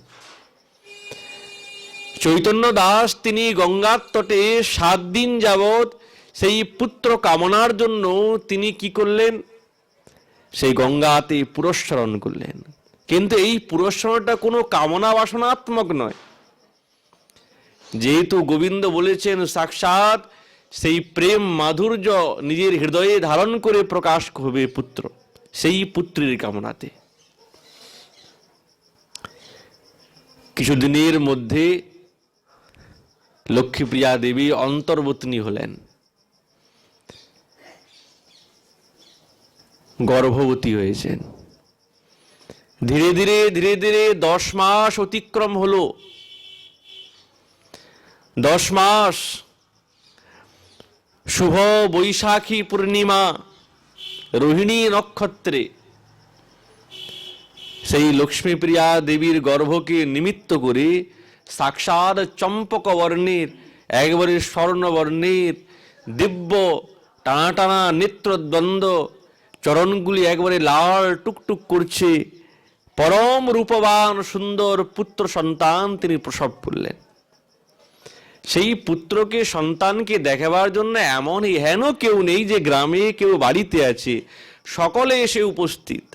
চৈতন্য দাস তিনি গঙ্গার তটে 7 দিন যাবৎ সেই পুত্র কামনার জন্য তিনি কি করলেন, সেই গঙ্গাতে পুরস্মরণ করলেন। কিন্তু এই পুরস্মরণটা কোনো কামনা বাসনাত্মক নয়। যেহেতু গোবিন্দ বলেছেন সাক্ষাৎ সেই প্রেম মাধুর্য নিজের হৃদয়ে ধারণ করে প্রকাশ হবে পুত্র, সেই পুত্রের কামনাতে। কিছুদিনের মধ্যে লক্ষ্মীপ্রিয়া দেবী অন্তর্বর্তী হলেন, গর্ভবতী হয়েছেন। ধীরে ধীরে ধীরে ধীরে 10 মাস অতিক্রম হলো। 10 মাস শুভ বৈশাখী পূর্ণিমা রোহিণী নক্ষত্রে সেই লক্ষ্মীপ্রিয়া দেবীর গর্ভকে নিমিত্ত করে সাক্ষাৎ চম্পক বর্ণের, একবারে স্বর্ণবর্ণের দিব্য টানা টানা নেত্রদ্বন্দ্ব, চরণগুলি একবারে লাল টুকটুক করছে, পরম রূপবান সুন্দর পুত্র সন্তান তিনি প্রসব করলেন। সেই পুত্রকে সন্তানকে দেখাবার জন্য এমন হেন কেউ নেই যে গ্রামে কেউ বাড়িতে আছে, সকলে এসে উপস্থিত।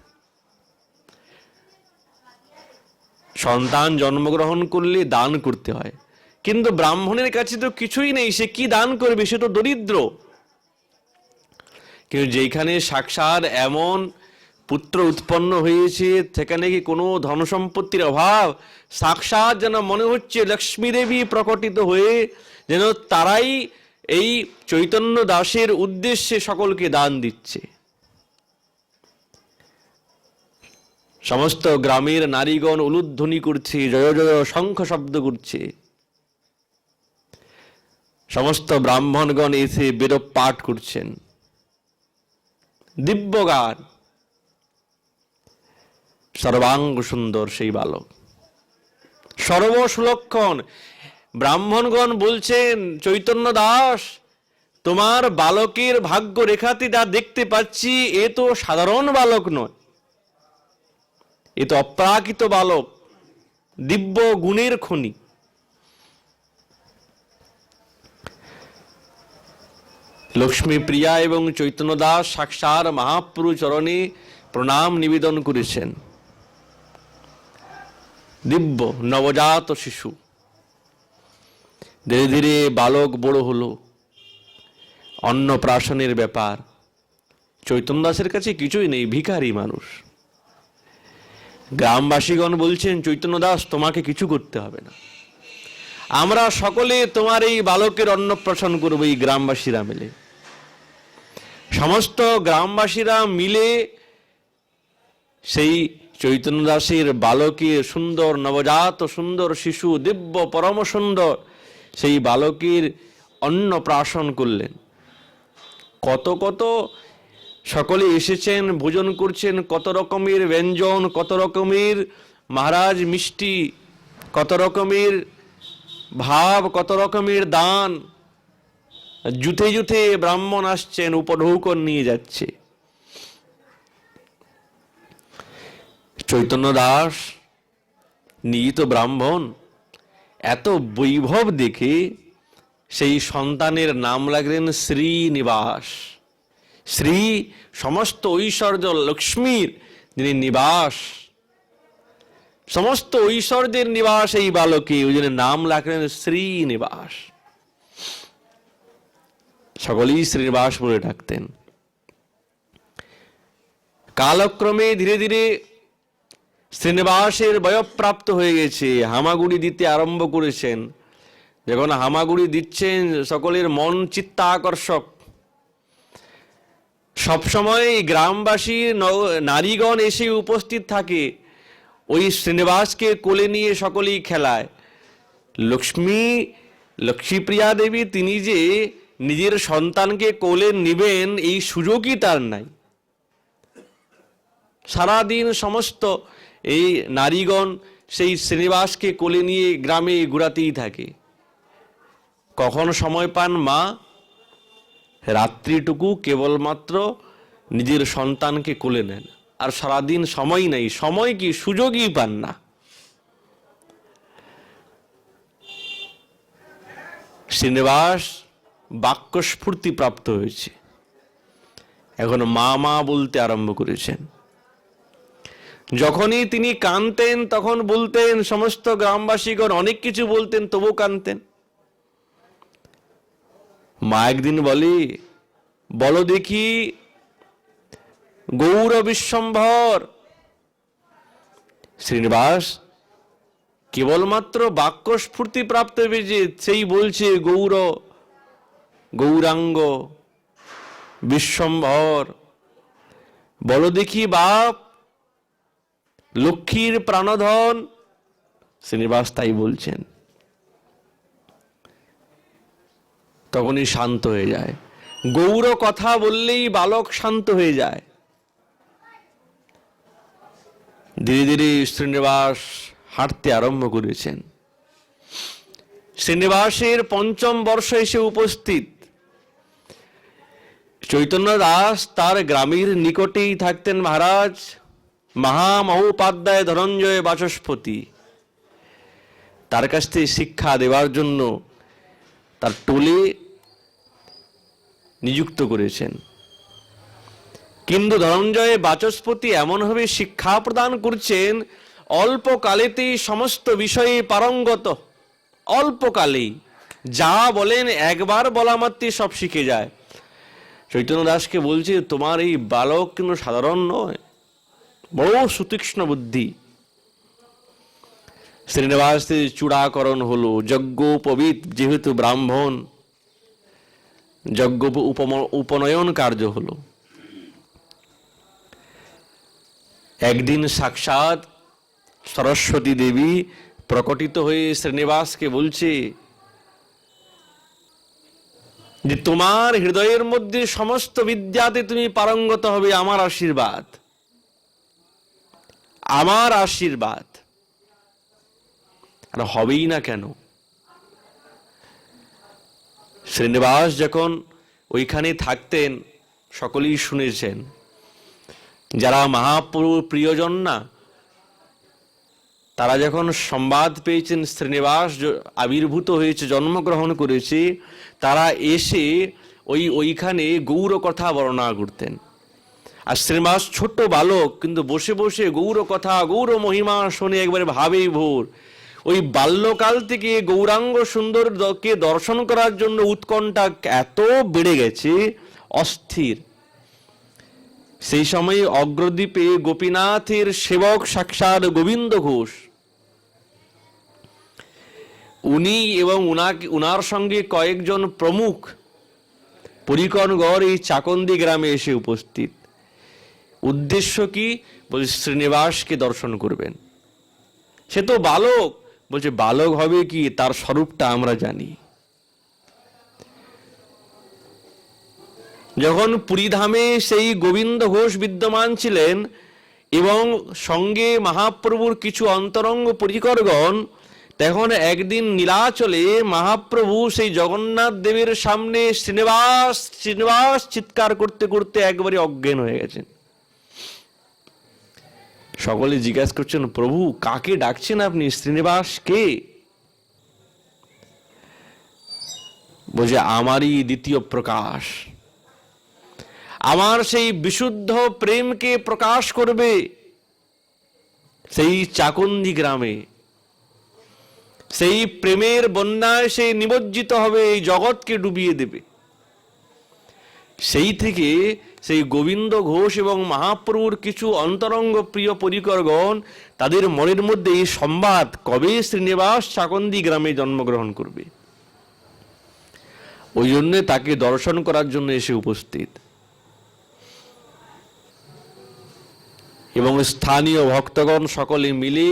সন্তান জন্মগ্রহণ করলে দান করতে হয়, কিন্তু ব্রাহ্মণের কাছে তো কিছুই নেই, সে কি দান করবে, সে তো দরিদ্র। কিন্তু যেখানে সাক্ষাৎ এমন পুত্র উৎপন্ন হয়েছে সেখানে কি কোনো ধনসম্পত্তির অভাব? সাক্ষাৎ যেন মনে হচ্ছে লক্ষ্মী দেবী প্রকটিত হয়ে যেন তারাই এই চৈতন্য দাসের উদ্দেশ্যে সকলকে দান দিচ্ছে। সমস্ত গ্রামের নারীগণ উলুধ্বনি করছে, জয় জয় শঙ্খ শব্দ করছে। সমস্ত ব্রাহ্মণগণ এসে বেদ পাঠ করছেন, দিব্য গান। সর্বাঙ্গ সুন্দর সেই বালক, সর্বসুলক্ষণ। ব্রাহ্মণগণ বলছেন, চৈতন্য দাস, তোমার বালকের ভাগ্য রেখাতে যা দেখতে পাচ্ছি এ তো সাধারণ বালক নয়, এ তো অপ্রাকৃত বালক, দিব্য গুণের খনি। লক্ষ্মীপ্রিয়া এবং চৈতন্য দাস সাক্ষাৎ মহাপ্রভু চরণে প্রণাম নিবেদন করেছেন। দিব্য নবজাত শিশু, ধীরে ধীরে বালক বড় হলো। অন্নপ্রাশনের ব্যাপার, চৈতন্য দাসের কাছে কিছুই নেই, ভিখারি মানুষ। গ্রামবাসীগণ বলছেন, চৈতন্য দাস তোমাকে কিছু করতে হবে না, আমরা সকলে তোমার এই বালকের অন্নপ্রাশন করবো। এই গ্রামবাসীরা মিলে, সমস্ত গ্রামবাসীরা মিলে সেই চৈতন্য দাসের বালকের, সুন্দর নবজাত সুন্দর শিশু, দিব্য পরম সুন্দর সেই বালকের অন্নপ্রাশন করলেন। কত কত সকলে এসেছেন, ভোজন করছেন, কত রকমের ব্যঞ্জন, কত রকমের মহারাজ মিষ্টি, কত রকমের ভাব, কত রকমের দান। জুথে জুথে ব্রাহ্মণ আসছেন, উপঢৌকন নিয়ে যাচ্ছে। চৈতন্য দাস নিহিত ব্রাহ্মণ, এত বৈভব দেখে সেই সন্তানের নাম লাগলেন শ্রীনিবাস। শ্রী সমস্ত ঐশ্বর্য লক্ষ্মীর যিনি নিবাস, সমস্ত ঐশ্বর্যের নিবাস এই বালকে, ওই জন্য নাম রাখলেন শ্রীনিবাস। সকলেই শ্রীনিবাস বলে ডাকতেন। কালক্রমে ধীরে ধীরে শ্রীনিবাসের বয়ঃপ্রাপ্ত হয়ে গেছে, হামাগুড়ি দিতে আরম্ভ করেছেন। যখন হামাগুড়ি দিচ্ছেন সকলের মন চিত্তাকর্ষক। সবসময় গ্রামবাসী নারীগণ এসে উপস্থিত থাকে, ওই শ্রীনিবাসকে কোলে নিয়ে সকলেই খেলায়। লক্ষ্মীপ্রিয়া দেবী তিনি যে নিজের সন্তানকে কোলে নিবেন এই সুযোগই তার নাই। সারাদিন সমস্ত এই নারীগণ সেই শ্রীনিবাসকে কোলে নিয়ে গ্রামে ঘুরাতেই থাকে। কখন সময় পান মা? রাত্রিটুকু কেবলমাত্র নিজের সন্তানকে কোলে নেন, আর সারাদিন সময় নেই। সময় কি, সুযোগই পান না। শ্রীনিবাস বাক্যস্ফূর্তি প্রাপ্ত হয়েছে, এখন মা মা বলতে আরম্ভ করেছেন। যখনই তিনি কাঁদতেন তখন বলতেন, সমস্ত গ্রামবাসীগণ অনেক কিছু বলতেন, তবু কাঁদতেন। মা একদিন বলো দেখি গৌর বিশ্বম্ভর। শ্রীনিবাস কেবলমাত্র বাক্যস্ফূর্তি প্রাপ্ত হয়েছে, সেই বলছে গৌরাঙ্গ বিশ্বম্ভর। বলো দেখি বাপ, লক্ষ্মীর প্রাণধন। শ্রীনিবাস তাই বলছেন। তখনই শান্ত হয়ে যায়। গৌর কথা বললেই বালক শান্ত হয়ে যায়। ধীরে ধীরে শ্রীনিবাস হাঁটতে আরম্ভ করেছেন। শ্রীনিবাসের পঞ্চম বর্ষ এসে উপস্থিত। চৈতন্য দাস তার গ্রামের নিকটেই থাকতেন মহারাজ। মহামহোপাধ্যায় ধনঞ্জয় বাচস্পতি তার কাছ থেকে শিক্ষা দেওয়ার জন্য তার টোলে নিযুক্ত করেছেন। কিন্তু ধনঞ্জয় বাচস্পতি এমনভাবে শিক্ষা প্রদান করছেন, অল্পকালেতেই সমস্ত বিষয়ে পারঙ্গত। অল্পকালেই যা বলেন একবার বলা মাত্রই সব শিখে যায়। চৈতন্য দাসকে বলছে, তোমার এই বালক কিন্তু সাধারণ নয়, বড় সুতীক্ষ্ণ বুদ্ধি। শ্রীনিবাসের চূড়াকরণ হলো, যজ্ঞোপবীত যেহেতু ব্রাহ্মণ, যজ্ঞ উপনয়ন কার্য হলো। একদিন সাক্ষাৎ সরস্বতী দেবী প্রকটিত হয়ে শ্রীনিবাসকে বলছে যে তোমার হৃদয়ের মধ্যে সমস্ত বিদ্যাতে তুমি পারঙ্গত হবে, আমার আশীর্বাদ, আমার আশীর্বাদ। আর হবেই না কেন? শ্রীনিবাস যখন ওইখানে থাকতেন সকলেই শুনেছেন। যারা মহাপ্রভুর প্রিয়জন না, তারা যখন সংবাদ পেয়েছেন শ্রীনিবাস আবির্ভূত হয়েছে, জন্মগ্রহণ করেছে, তারা এসে ওইখানে গৌর কথা বর্ণনা করতেন। আর শ্রীনিবাস ছোট্ট বালক, কিন্তু বসে বসে গৌর কথা, গৌর মহিমা শুনে একবারে ভাবেই ভোর। ওই বাল্যকাল থেকে গৌরাঙ্গ সুন্দরকে দর্শন করার জন্য উৎকণ্ঠা এত বেড়ে গেছে, অস্থির। সেই সময় অগ্রদ্বীপে গোপীনাথের সেবক সাক্ষাৎ গোবিন্দ ঘোষ, উনি এবং উনার সঙ্গে কয়েকজন প্রমুখ পরিকরগড় এই চাকন্দি গ্রামে এসে উপস্থিত। উদ্দেশ্য কি? বলছে শ্রীনিবাসকে দর্শন করবেন। সে তো বালক, বলছে বালক হবে কি, তার স্বরূপটা আমরা জানি। যখন পুরীধামে সেই গোবিন্দ ঘোষ বিদ্যমান ছিলেন এবং সঙ্গে মহাপ্রভুর কিছু অন্তরঙ্গ পরিকরগণ, তখন একদিন নীলাচলে মহাপ্রভু সেই জগন্নাথ দেবের সামনে শ্রীনিবাস শ্রীনিবাস চিৎকার করতে করতে একবারে অজ্ঞান হয়ে গেছেন। সকলে জিজ্ঞাসা করছেন, প্রভু কাকে ডাকছেন আপনি? শ্রীনিবাস কে? বলছে আমারই দ্বিতীয় প্রকাশ, আমার সেই বিশুদ্ধ প্রেমকে প্রকাশ করবে সেই চাকুন্দি গ্রামে। সেই প্রেমের বন্যায় সে নিমজ্জিত হবে, এই জগৎকে ডুবিয়ে দেবে। সেই থেকে সেই গোবিন্দ ঘোষ এবং মহাপ্রভুর কিছু অন্তরঙ্গ প্রিয় পরিকরগণ তাদের মনের মধ্যে এই সংবাদ কবে শ্রীনিবাস চাকন্দি গ্রামে জন্মগ্রহণ করবে, ওই জন্যে তাকে দর্শন করার জন্য এসে উপস্থিত। এবং স্থানীয় ভক্তগণ সকলে মিলে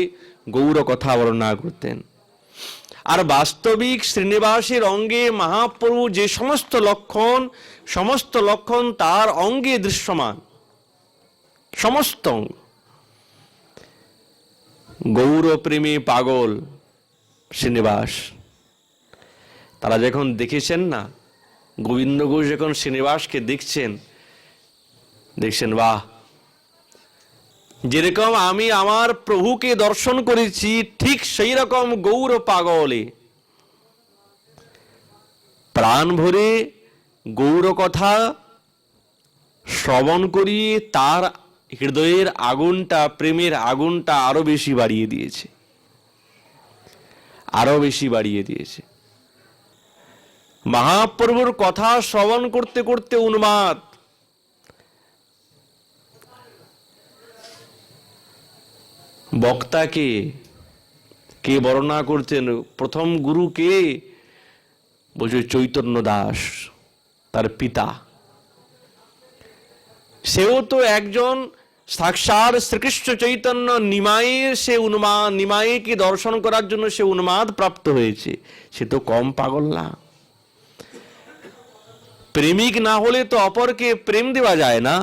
গৌর কথা বর্ণনা করতেন। আর বাস্তবিক শ্রীনিবাসের অঙ্গে মহাপ্রভু যে সমস্ত লক্ষণ তার অঙ্গে দৃশ্যমান, সমস্ত অঙ্গ। গৌর প্রেমে পাগল শ্রীনিবাস। তারা যখন দেখেছেন না, গোবিন্দ ঘোষ যখন শ্রীনিবাসকে দেখছেন বাহ, যেরকম আমি আমার প্রভুকে দর্শন করেছি ঠিক সেই রকম গৌর পাগলে প্রাণ ভরে গৌর কথা শ্রবণ করিয়ে তার হৃদয়ের আগুনটা, প্রেমের আগুনটা আরো বেশি বাড়িয়ে দিয়েছে। মহাপ্রভুর কথা শ্রবণ করতে করতে উন্মাদ। বক্তাকে কে বর্ণনা করছেন? প্রথম গুরু কে? বলছে চৈতন্য দাস, তার পিতা। সেও তো একজন সাক্ষাৎ শ্রীকৃষ্ণ চৈতন্য নিমাইয়ের সে নিমাইকে দর্শন করার জন্য সে উন্মাদ প্রাপ্ত হয়েছে। সে তো কম পাগল না। প্রেমিক না হলে তো অপরকে প্রেম দেওয়া যায় না।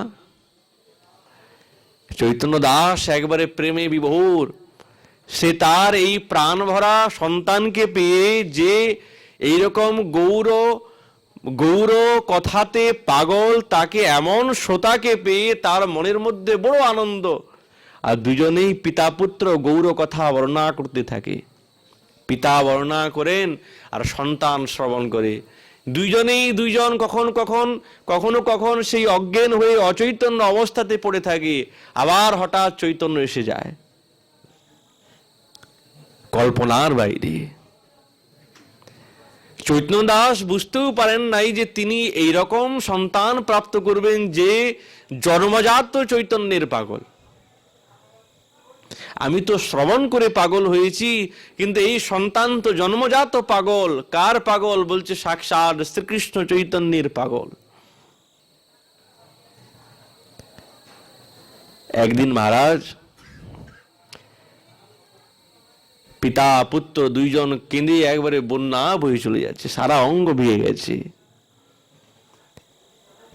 চৈতন্য দাস একবারে প্রেমে বিভোর। সে তার এই প্রাণ ভরা সন্তানকে পেয়ে যে এইরকম গৌর কথাতে পাগল, তাকে এমন শ্রোতাকে পেয়ে তার মনের মধ্যে বড় আনন্দ। আর দুজনেই পিতা পুত্র গৌর কথা বর্ণনা করতে থাকে। পিতা বর্ণনা করেন আর সন্তান শ্রবণ করে। দুইজন কখনো সেই অজ্ঞান হয়ে অচৈতন্য অবস্থাতে পড়ে থাকে, আবার হঠাৎ চৈতন্য এসে যায়। কল্পনার বাইরে। চৈতন্য দাস বুঝতেও পারেন নাই যে তিনি এইরকম সন্তান প্রাপ্ত করবেন যে জন্মজাত চৈতন্যের পাগল। আমি তো শ্রবণ করে পাগল হয়েছি, কিন্তু এই সন্তান তো জন্মজাত পাগল। কার পাগল? বলছে সাক্ষাৎ শ্রীকৃষ্ণ চৈতন্যের পাগল। একদিন মহারাজ পিতা পুত্র দুইজন কেঁদে একবারে বন্যা বয়ে চলে যাচ্ছে, সারা অঙ্গ ভিজে গেছে।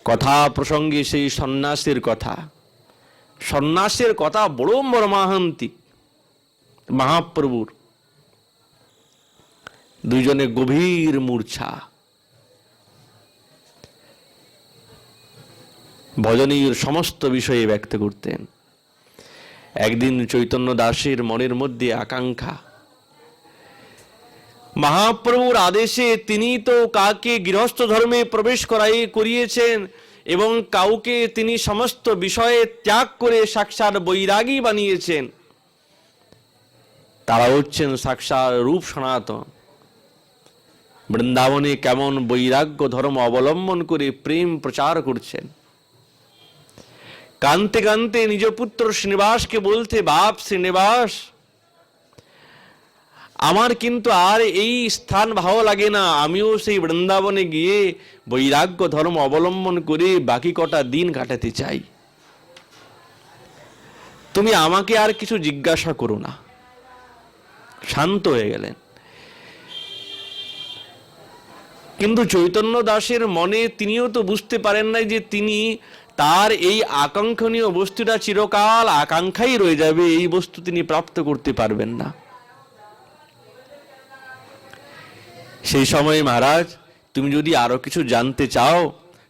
কথা প্রসঙ্গে সেই সন্ন্যাসের কথা বড় মর্মান্তিক। মহাপ্রভুর দুইজনে গভীর মূর্ছা। ভজনীর সমস্ত বিষয়ে ব্যক্ত করতেন। একদিন চৈতন্য দাসের মনের মধ্যে আকাঙ্ক্ষা, মহাপ্রভুর আদেশে তিনি তো কাকে গৃহস্থ ধর্মে প্রবেশ করিয়েছেন এবং কাউকে তিনি সমস্ত বিষয়ে ত্যাগ করে সাক্ষাৎ বৈরাগী বানিয়েছেন। তারা হচ্ছেন সাক্ষাৎ রূপ সনাতন। বৃন্দাবনে কেমন বৈরাগ্য ধর্ম অবলম্বন করে প্রেম প্রচার করছেন। কানতে কানতে নিজ পুত্র শ্রীনিবাসকে বলতে, বাপ শ্রীনিবাস, আমার কিন্তু আর এই স্থান ভালো লাগে না। আমিও সেই বৃন্দাবনে গিয়ে বৈরাগ্য ধর্ম অবলম্বন করে বাকি কটা দিন কাটাতে চাই। তুমি আমাকে আর কিছু জিজ্ঞাসা করো না। শান্ত হয়ে গেলেন। কিন্তু চৈতন্য দাসের মনে তিনিও তো বুঝতে পারেন নাই যে তিনি তার এই আকাঙ্ক্ষণীয় বস্তুটা চিরকাল আকাঙ্ক্ষাই রয়ে যাবে, এই বস্তু তিনি প্রাপ্ত করতে পারবেন না। সেই সময় মহারাজ, তুমি যদি আরো কিছু জানতে চাও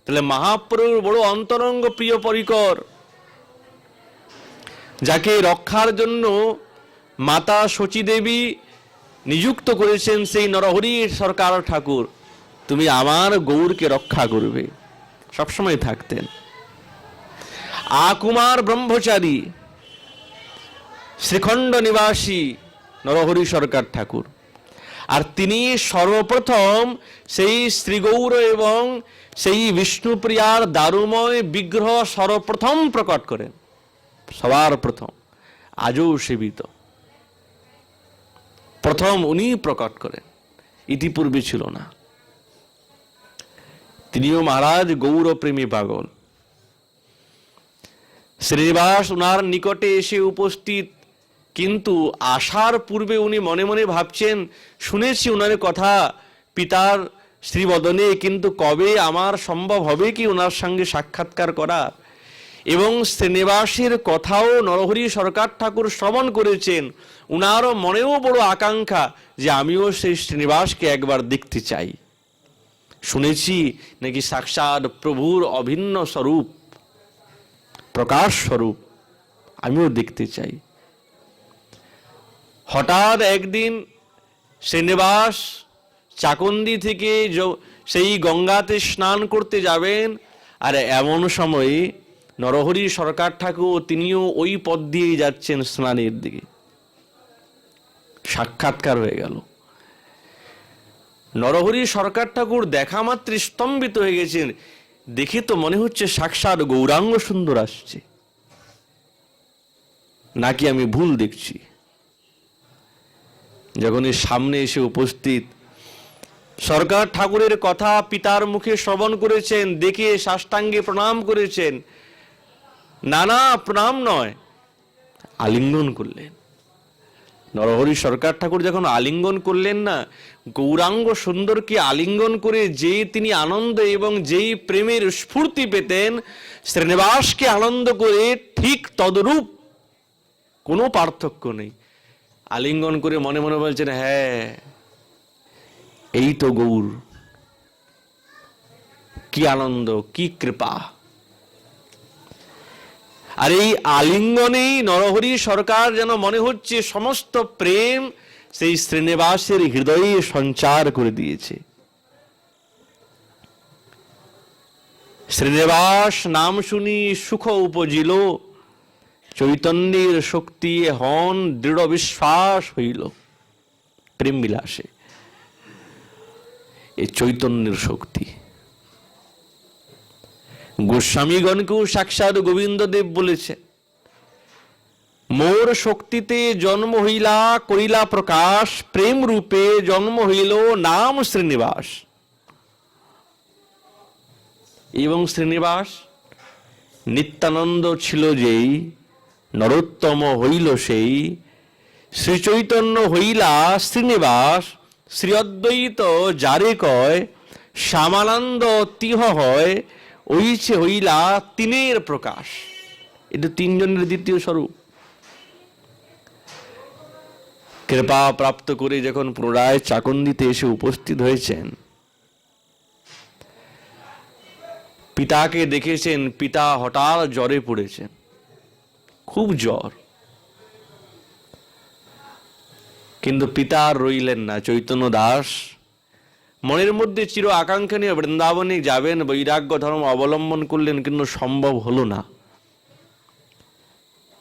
তাহলে মহাপ্রভুর বড় অন্তরঙ্গ প্রিয় পরিকর, যাকে রক্ষার জন্য মাতা শচী দেবী নিযুক্ত করেছেন, সেই নরহরি সরকার ঠাকুর, তুমি আমার গৌরকে রক্ষা করবে, সবসময় থাকতেন। আকুমার ব্রহ্মচারী শ্রীখণ্ড নিবাসী নরহরি সরকার ঠাকুর, আর তিনি সর্বপ্রথম সেই শ্রীগৌর এবং সেই বিষ্ণুপ্রিয়ার দারুময় বিগ্রহ সর্বপ্রথম প্রকট করেন, সবার প্রথম, আজও সেবিত। প্রথম উনি প্রকট করেন, ইতিপূর্বে ছিল না। তিনিও মহারাজ গৌরপ্রেমী পাগল। শ্রীনিবাস উনার নিকটে এসে উপস্থিত, কিন্তু আসার পূর্বে উনি মনে মনে ভাবছেন, শুনেছি উনার কথা পিতার শ্রীবদনে, কিন্তু কবে আমার সম্ভব হবে কি ওনার সঙ্গে সাক্ষাৎকার করা। এবং শ্রীনিবাসের কথাও নরহরি সরকার ঠাকুর শ্রবণ করেছেন। উনারও মনেও বড় আকাঙ্ক্ষা যে আমিও সেই শ্রীনিবাসকে একবার দেখতে চাই। শুনেছি নাকি সাক্ষাৎ প্রভুর অভিন্ন স্বরূপ, প্রকাশ স্বরূপ, আমিও দেখতে চাই। হঠাৎ একদিন শ্রীনিবাস চাকন্দি থেকে সেই গঙ্গাতে স্নান করতে যাবেন, আর এমন সময়ে নরহরি সরকার ঠাকুর তিনিও ওই পথ দিয়ে যাচ্ছেন স্নানের দিকে। সাক্ষাৎকার হয়ে গেল। নরহরি সরকার ঠাকুর দেখা মাত্র স্তম্ভিত হয়ে গেছেন। দেখে তো মনে হচ্ছে সাক্ষাৎ গৌরাঙ্গ সুন্দর আসছে, নাকি আমি ভুল দেখছি। যখন সামনে এসে উপস্থিত, সরকার ঠাকুরের কথা পিতার মুখে শ্রবণ করেছেন, দেখে সাষ্টাঙ্গে প্রণাম করেছেন। নানা প্রণাম নয়, আলিঙ্গন করলেন। নরহরি সরকার ঠাকুর যখন আলিঙ্গন করলেন না, গৌরাঙ্গ সুন্দরকে আলিঙ্গন করে যে তিনি আনন্দ এবং যেই প্রেমের স্ফূর্তি পেতেন, শ্রীনিবাসকে আনন্দ করে ঠিক তদরূপ, কোনো পার্থক্য নেই। আলিঙ্গন করে মনে মনে বলছেন, হ্যাঁ এই তো গৌর, কি আনন্দ, কি কৃপা। আর এই আলিঙ্গনেই নরহরি সরকার যেন মনে হচ্ছে সমস্ত প্রেম সেই শ্রীনিবাসের হৃদয়ে সঞ্চার করে দিয়েছে। শ্রীনিবাস নাম শুনি সুখ উপজিল, চৈতন্যের শক্তি হন দৃঢ় বিশ্বাস হইল। প্রেম বিলাসে এই চৈতন্যের শক্তি। গোস্বামীগণকেও সাক্ষাৎ গোবিন্দদেব বলেছেন, মোর শক্তিতে জন্ম হইলা করিলা প্রকাশ, প্রেম রূপে জন্ম হইল নাম শ্রীনিবাস। এবং শ্রীনিবাস নিত্যানন্দ ছিল যেই, নরোত্তম হইল সেই, শ্রীচৈতন্য হইলা শ্রীনিবাস, শ্রী অদ্বৈত যারে কয়, শ্যামানন্দ তিহ হয়, ওইছে হইলা তিনের প্রকাশ। এটা তিনজনের দ্বিতীয় স্বরূপ। কৃপা প্রাপ্ত করে যখন পুনরায় চাকন্দিতে এসে উপস্থিত হয়েছেন, পিতাকে দেখেছেন, পিতা হঠাৎ জ্বরে পড়েছেন, খুব জ্বর। কিন্তু পিতা আর রইলেন না। চৈতন্য দাস মনের মধ্যে চির আকাঙ্ক্ষা নিয়ে বৃন্দাবনে যাবেন, বৈরাগ্য ধর্ম অবলম্বন করলেন, কিন্তু সম্ভব হলো না,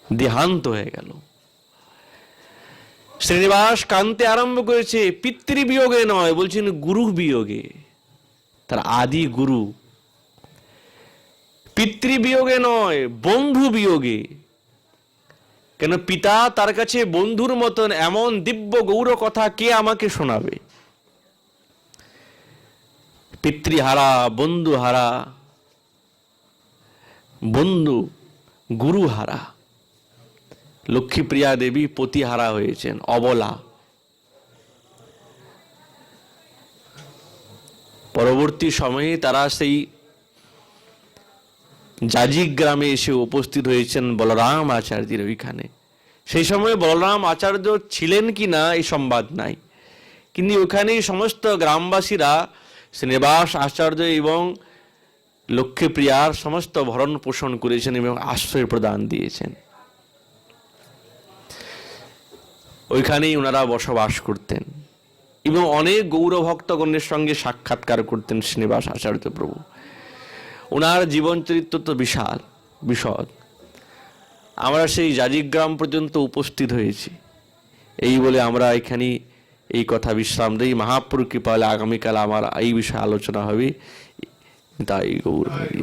দেহান্ত হয়ে গেল। শ্রীনিবাস কাঁদতে আরম্ভ করেছে, পিতৃবিয়োগে নয়, বলছেন গুরু বিয়োগে, তার আদি গুরু। পিতৃবিয়োগে নয়, বন্ধু বিয়োগে। কেন পিতা তার কাছে বন্ধুর মতন, এমন দিব্য গৌর কথা কে আমাকে শোনাবে। পিতৃহারা, বন্ধু হারা, বন্ধু গুরু হারা। লক্ষ্মীপ্রিয়া দেবী পতিহারা হয়েছেন, অবলা। পরবর্তী সময়ে তারা সেই জাজিক গ্রামে এসে উপস্থিত হয়েছেন বলরাম আচার্যের ওইখানে। সেই সময় বলরাম আচার্য ছিলেন কি না এই সংবাদ নাই, কিন্তু ওখানেই সমস্ত গ্রামবাসীরা শ্রীনিবাস আচার্য এবং লক্ষ্মীপ্রিয়ার সমস্ত ভরণ পোষণ করেছেন এবং আশ্রয় প্রদান দিয়েছেন। ওইখানেই ওনারা বসবাস করতেন এবং অনেক গৌরভক্তগণের সঙ্গে সাক্ষাৎকার করতেন শ্রীনিবাস আচার্য প্রভু। ওনার জীবন চরিত্র তো বিশাল বিশদ। আমরা সেই জাজিগ্রাম পর্যন্ত উপস্থিত হয়েছি। এই বলে আমরা এখানে এই কথা বিশ্রাম দেই। মহাপ্রভু কৃপা হলে আগামীকাল আমার এই বিষয়ে আলোচনা হবে। তাই গৌর হরি।